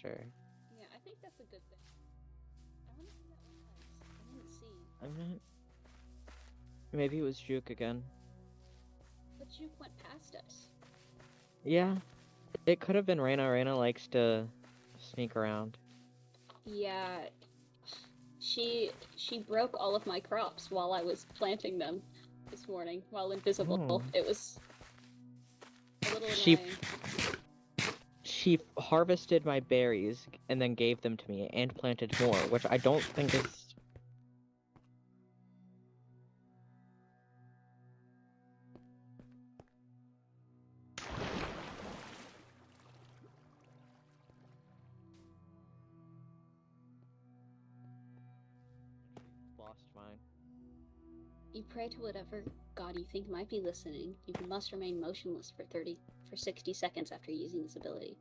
sure. Yeah, I think that's a good thing. I wonder who that was. I didn't see. I'm not... Maybe it was Juke again. But Juke went past us. Yeah. It could have been Reyna. Reyna likes to sneak around. Yeah, she broke all of my crops while I was planting them this morning while invisible. Oh. It was a little She- annoying. She harvested my berries and then gave them to me and planted more, which I don't think is... Lost mine. You pray to whatever god you think might be listening. You must remain motionless for 60 seconds after using this ability.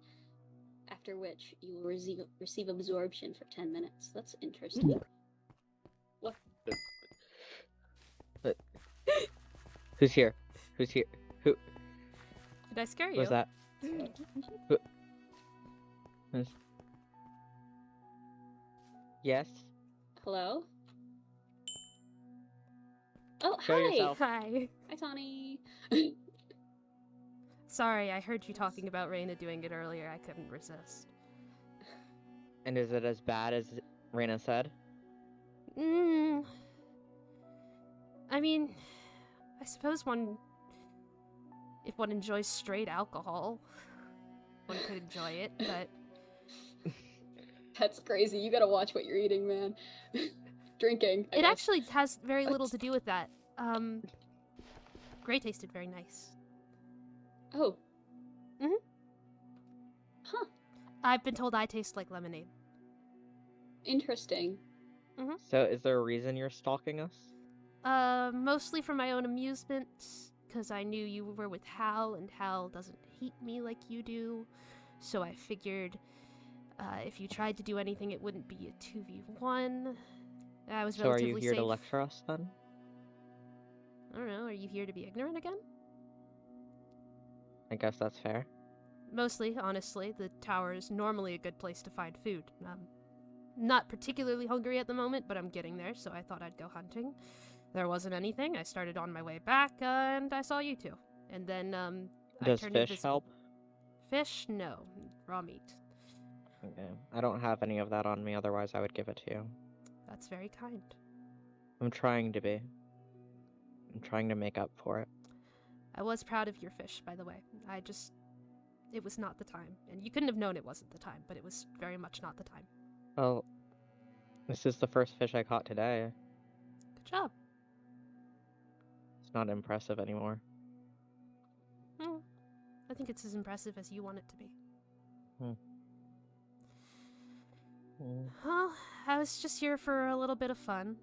After which, you will receive absorption for 10 minutes. That's interesting. What? Who's here? Who's here? Who Did I scare you? was that? Who- who's- Yes? Hello? Oh, Show hi! yourself. Hi. Hi, Tawny! Sorry, I heard you talking about Reyna doing it earlier. I couldn't resist. And is it as bad as Reyna said? I mean, I suppose if one enjoys straight alcohol, one could enjoy it, but... That's crazy. You gotta watch what you're eating, man. Drinking. I It guess. actually has very little to do with that. Gray tasted very nice. Oh. Mhm. Huh. I've been told I taste like lemonade. Interesting. So is there a reason you're stalking us? Mostly for my own amusement, because I knew you were with Hal, and Hal doesn't hate me like you do. so I figured if you tried to do anything, it wouldn't be a 2v1. I was So are relatively you here safe. to lecture us then? I don't know, are you here to be ignorant again? I guess that's fair. Mostly, honestly. The tower is normally a good place to find food. Not particularly hungry at the moment, but I'm getting there, so I thought I'd go hunting. There wasn't anything. I started on my way back, and I saw you two. And then, I Does turned fish invisible. help? Fish? No. Raw meat. Okay. I don't have any of that on me, otherwise I would give it to you. That's very kind. I'm trying to be. I'm trying to make up for it. I was proud of your fish, by the way. It was not the time. And you couldn't have known it wasn't the time, but it was very much not the time. Well, this is the first fish I caught today. Good job. It's not impressive anymore. I think it's as impressive as you want it to be. Well, I was just here for a little bit of fun.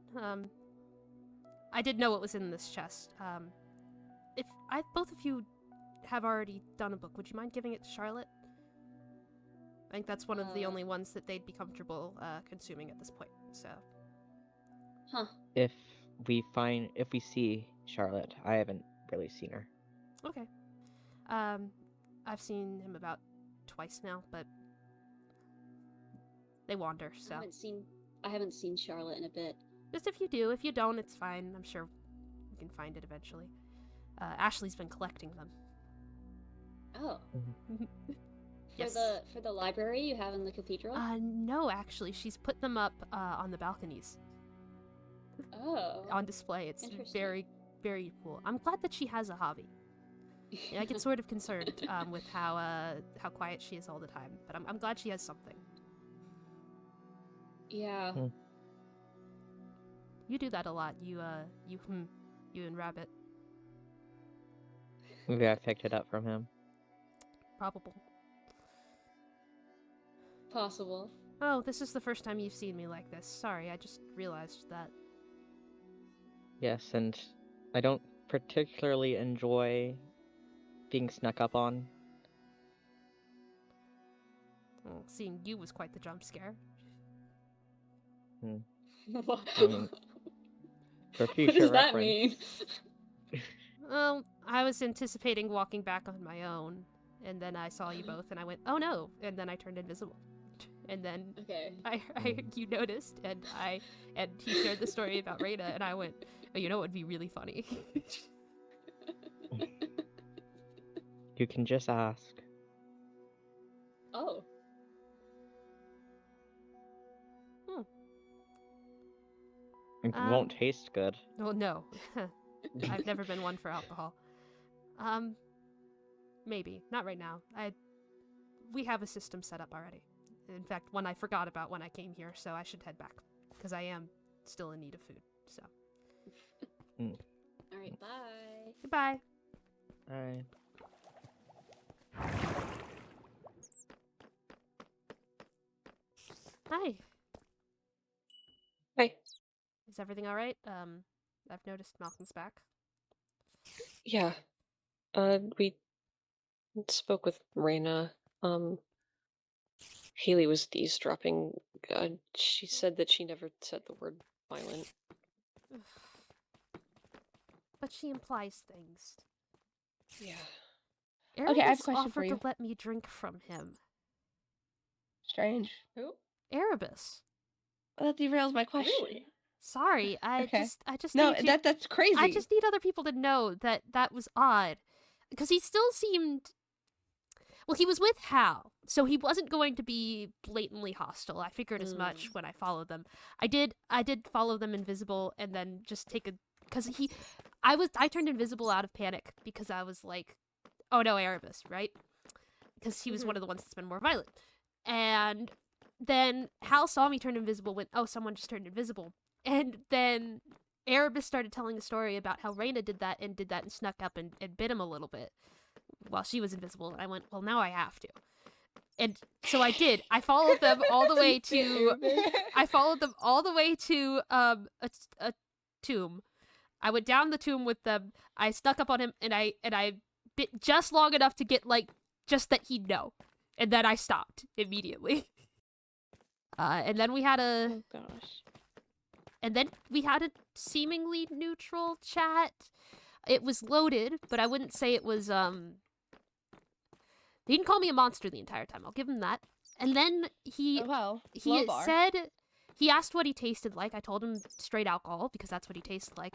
I did know what was in this chest. If both of you have already done a book, would you mind giving it to Charlotte? I think that's one of the only ones that they'd be comfortable consuming at this point. So. Huh. If we see Charlotte, I haven't really seen her. Okay. I've seen him about twice now, but they wander, so. I haven't seen Charlotte in a bit. Just if you do. If you don't, it's fine. I'm sure we can find it eventually. Ashley's been collecting them. Oh. Yes. For the library you have in the cathedral? No, actually. She's put them up on the balconies. Oh. On display. It's Interesting. very, very cool. I'm glad that she has a hobby. Yeah, I get sort of concerned with how quiet she is all the time, but I'm glad she has something. Yeah. You do that a lot. You and Rabbit. Maybe I picked it up from him. Probable. Possible. Oh, this is the first time you've seen me like this. Sorry, I just realized that. Yes, and I don't particularly enjoy being snuck up on. Well, seeing you was quite the jump scare. What, I mean, for future what does that reference. mean? Well, I was anticipating walking back on my own, and then I saw you both, and I went, "Oh no!" And then I turned invisible, and then Okay. you noticed, and he shared the story about Reyna, and I went, "Oh, you know, it would be really funny." You can just ask. Oh. It won't taste good. Well, no. I've never been one for alcohol. Maybe. Not right now. We have a system set up already. In fact, one I forgot about when I came here, so I should head back. Because I am still in need of food, so. Alright, bye. Goodbye. Alright. Hi. Hi. Is everything alright? I've noticed Malcolm's back. Yeah. We spoke with Reyna. Haley was eavesdropping. She said that she never said the word violent. But she implies things. Yeah. Okay, I have a Erebus question for offered you. to let me drink from him. Strange. Who? Erebus. Well, that derails my question. Really? Sorry, Okay. I just No, need you- that's crazy. I just need other people to know that was odd. Because he still seemed... Well, he was with Hal, so he wasn't going to be blatantly hostile. I figured as much when I followed them. I did follow them invisible and then just take a... Because I turned invisible out of panic because I was like, oh no, Erebus, right? Because he was one of the ones that's been more violent. And then Hal saw me turn invisible, went, oh, someone just turned invisible. And then Erebus started telling a story about how Reyna did that and snuck up and bit him a little bit while she was invisible. And I went, well, now I have to. And so I did. I followed them all the way to... a tomb. I went down the tomb with them. I snuck up on him and I bit just long enough to get, like, just that he'd know. And then I stopped immediately. And then we had a Oh gosh. And then we had a seemingly neutral chat. It was loaded, but I wouldn't say it was, He didn't call me a monster the entire time, I'll give him that. And then he low bar. said, he asked what he tasted like. I told him straight alcohol, because that's what he tasted like.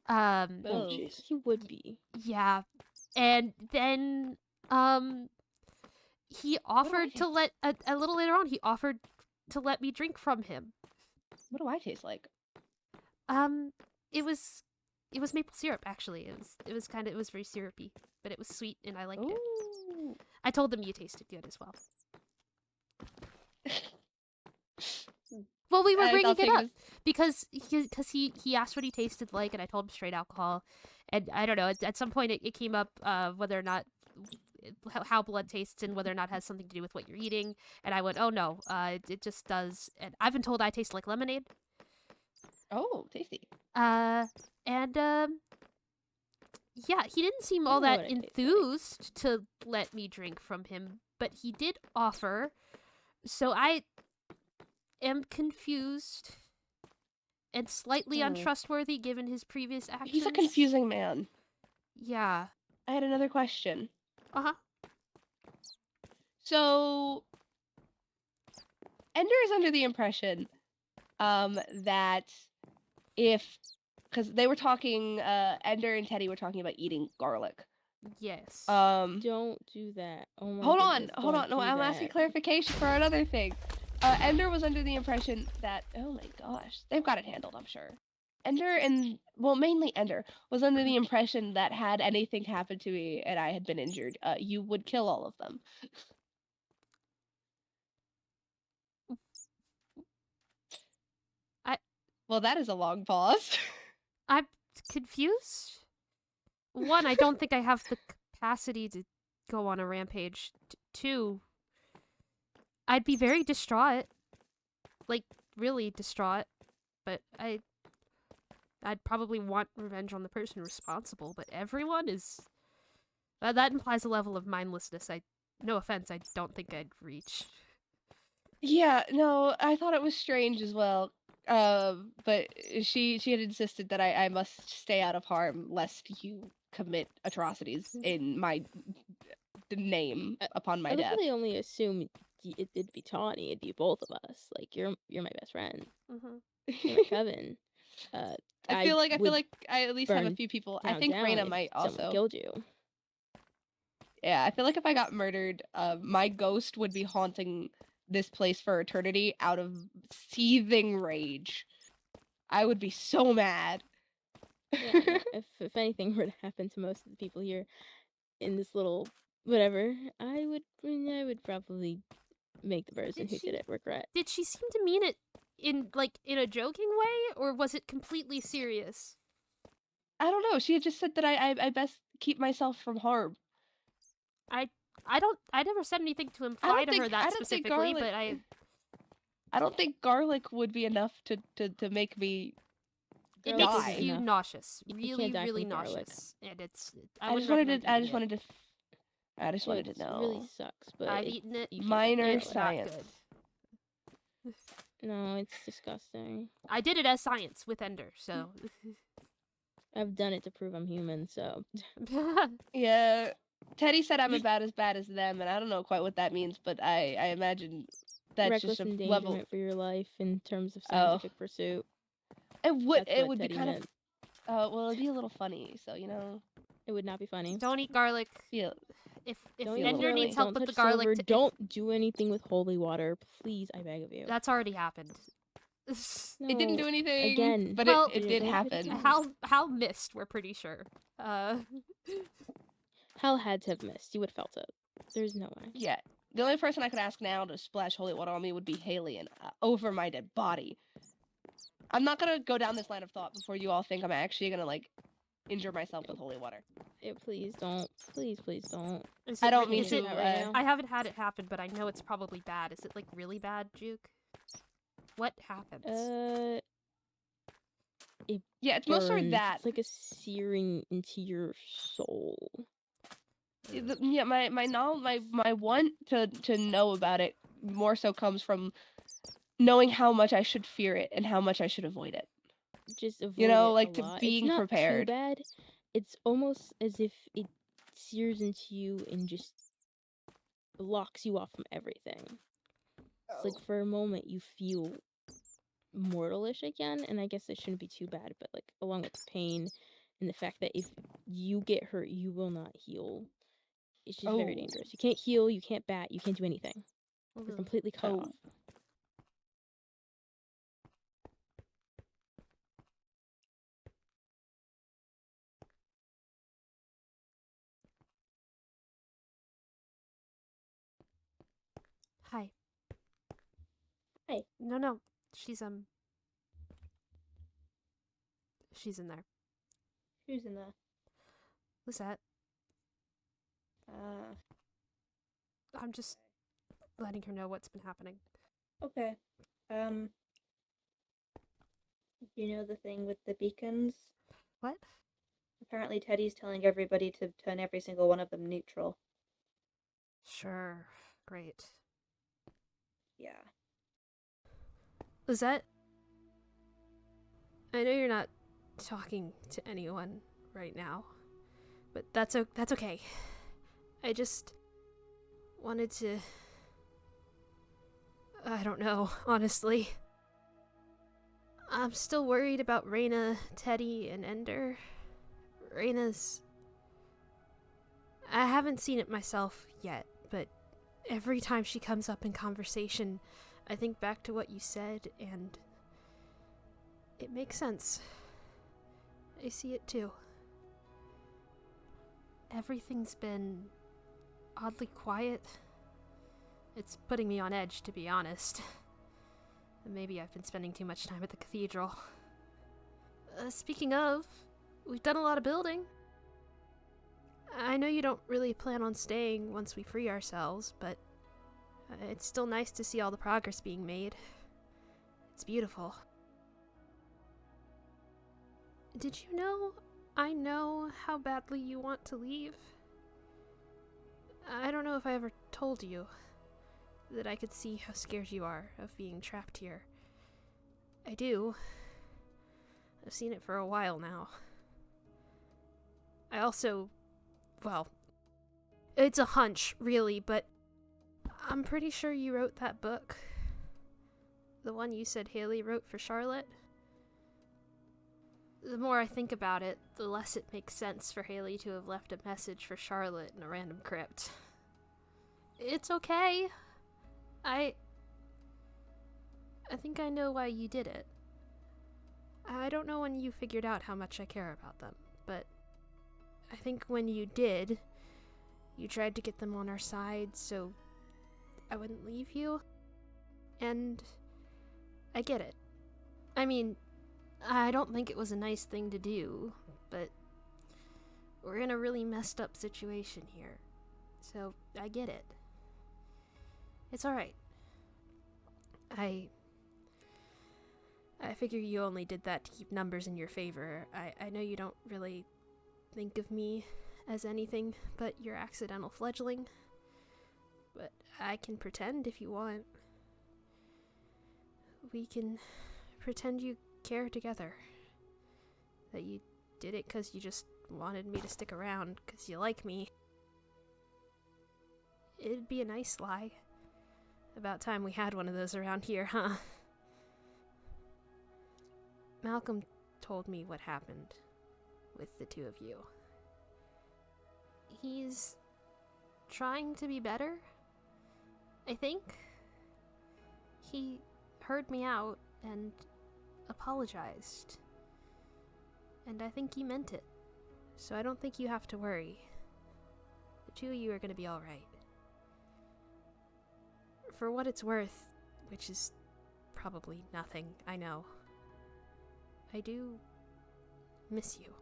Oh, Oh. jeez. He would be. Yeah. And then, he offered to let, a little later on, he offered to let me drink from him. What do I taste like? It was maple syrup, actually. It was very syrupy, but it was sweet and I liked it. Ooh. I told them you tasted good as well. Well, we were bringing I'll it take up as- because he asked what he tasted like, and I told him straight alcohol. And I don't know, at some point it came up whether or not how blood tastes and whether or not it has something to do with what you're eating. And I went, oh no, it just does. And I've been told I taste like lemonade. Oh, tasty. Yeah, he didn't seem all know that what it tastes like. enthused to let me drink from him, but he did offer. So I am confused and slightly Oh. untrustworthy given his previous actions. He's a confusing man. Yeah. I had another question. Uh-huh. So, Ender is under the impression that because they were talking, Ender and Teddy were talking about eating garlic. Yes. Don't do that. Oh my Hold goodness, on. don't No, do I'm asking that. clarification for another thing. Ender was under the impression that, oh my gosh, they've got it handled, I'm sure. Mainly Ender, was under the impression that had anything happened to me and I had been injured, you would kill all of them. Well, that is a long pause. I'm confused. One, I don't think I have the capacity to go on a rampage. Two, I'd be very distraught. Like, really distraught. But I'd probably want revenge on the person responsible, but everyone is... that implies a level of mindlessness no offense, I don't think I'd reach. Yeah, no, I thought it was strange as well. But she had insisted that I must stay out of harm lest you commit atrocities in my name upon my I would death. really only assume it'd be Tawny, it'd be both of us. Like, you're my best friend. You're my coven. I feel like would I at least have a burn few people. I down think down Reyna if might someone also. killed you. Yeah, I feel like if I got murdered, my ghost would be haunting this place for eternity out of seething rage. I would be so mad. Yeah, no, if anything were to happen to most of the people here in this little whatever, I would probably make the person who did it regret. Did she seem to mean it in a joking way, or was it completely serious? I don't know. She had just said that I best keep myself from harm. I never said anything to imply to her that specifically, but I don't think garlic would be enough to make me it Garlic makes isn't you enough. nauseous. You Really, can't die really from garlic. nauseous. And it's I just wanted to know. It really sucks, but I've eaten it. you can't Minor die It's from not science. good. No, it's disgusting. I did it as science with Ender, so I've done it to prove I'm human, so Yeah, Teddy said I'm about as bad as them, and I don't know quite what that means, but I imagine that's reckless just a endangerment level. for your life in terms of Oh. scientific pursuit. It would That's what be Teddy kind meant. of well, it'd be a little funny, so It would not be funny. don't eat garlic. feel If Don't eat Ender garlic, needs help don't with the touch garlic, silver, don't do anything with holy water, please, I beg of you. that's already happened. it didn't do No, anything again, but Well, it did it happen. didn't. Hal missed, we're pretty sure. Hal had to have missed. You would have felt it. There's no way. Yeah, the only person I could ask now to splash holy water on me would be Haley, and over my dead body. I'm not gonna go down this line of thought before you all think I'm actually gonna injure myself with holy water. Please don't. Please don't. Is I it don't re- mean is to. it- right now. I haven't had it happen, but I know it's probably bad. Is it really bad, Juke? What happens? Yeah, it's mostly Burns. that. It's like a searing into your soul. Yeah, my want to know about it more so comes from knowing how much I should fear it and how much I should avoid it. Just avoid You know, it a like to lot. It's being not too prepared. bad. It's almost as if it sears into you and just blocks you off from everything. It's like for a moment you feel mortalish again, and I guess it shouldn't be too bad, but like along with the pain and the fact that if you get hurt, you will not heal. It's just very dangerous. You can't heal, you can't bat, you can't do anything. You're completely cut off. Hi. Hi. No. She's she's in there. Who's in there? Lisette. I'm just letting her know what's been happening. Okay. You know the thing with the beacons? What? Apparently Teddy's telling everybody to turn every single one of them neutral. Sure. Great. Yeah. Lisette? I know you're not talking to anyone right now, but that's okay. I just wanted to... I don't know, honestly. I'm still worried about Reyna, Teddy, and Ender. Reyna's... I haven't seen it myself yet, but every time she comes up in conversation, I think back to what you said, and it makes sense. I see it too. Everything's been oddly quiet. It's putting me on edge, to be honest. Maybe I've been spending too much time at the cathedral. Speaking of, we've done a lot of building. I know you don't really plan on staying once we free ourselves, but it's still nice to see all the progress being made. It's beautiful. Did you know I know how badly you want to leave? I don't know if I ever told you that I could see how scared you are of being trapped here. I do. I've seen it for a while now. I also... well, it's a hunch, really, but I'm pretty sure you wrote that book. The one you said Haley wrote for Charlotte. The more I think about it, the less it makes sense for Haley to have left a message for Charlotte in a random crypt. It's okay. I think I know why you did it. I don't know when you figured out how much I care about them, but I think when you did, you tried to get them on our side so I wouldn't leave you. And I get it. I mean, I don't think it was a nice thing to do, but we're in a really messed up situation here. So I get it. It's alright. I figure you only did that to keep numbers in your favor. I know you don't really think of me as anything but your accidental fledgling, but I can pretend if you want. We can pretend you care together. That you did it because you just wanted me to stick around because you like me. It'd be a nice lie. About time we had one of those around here, huh? Malcolm told me what happened with the two of you. He's trying to be better, I think. He heard me out and apologized. And I think he meant it. So I don't think you have to worry. The two of you are gonna be alright. For what it's worth, which is probably nothing, I know. I do miss you.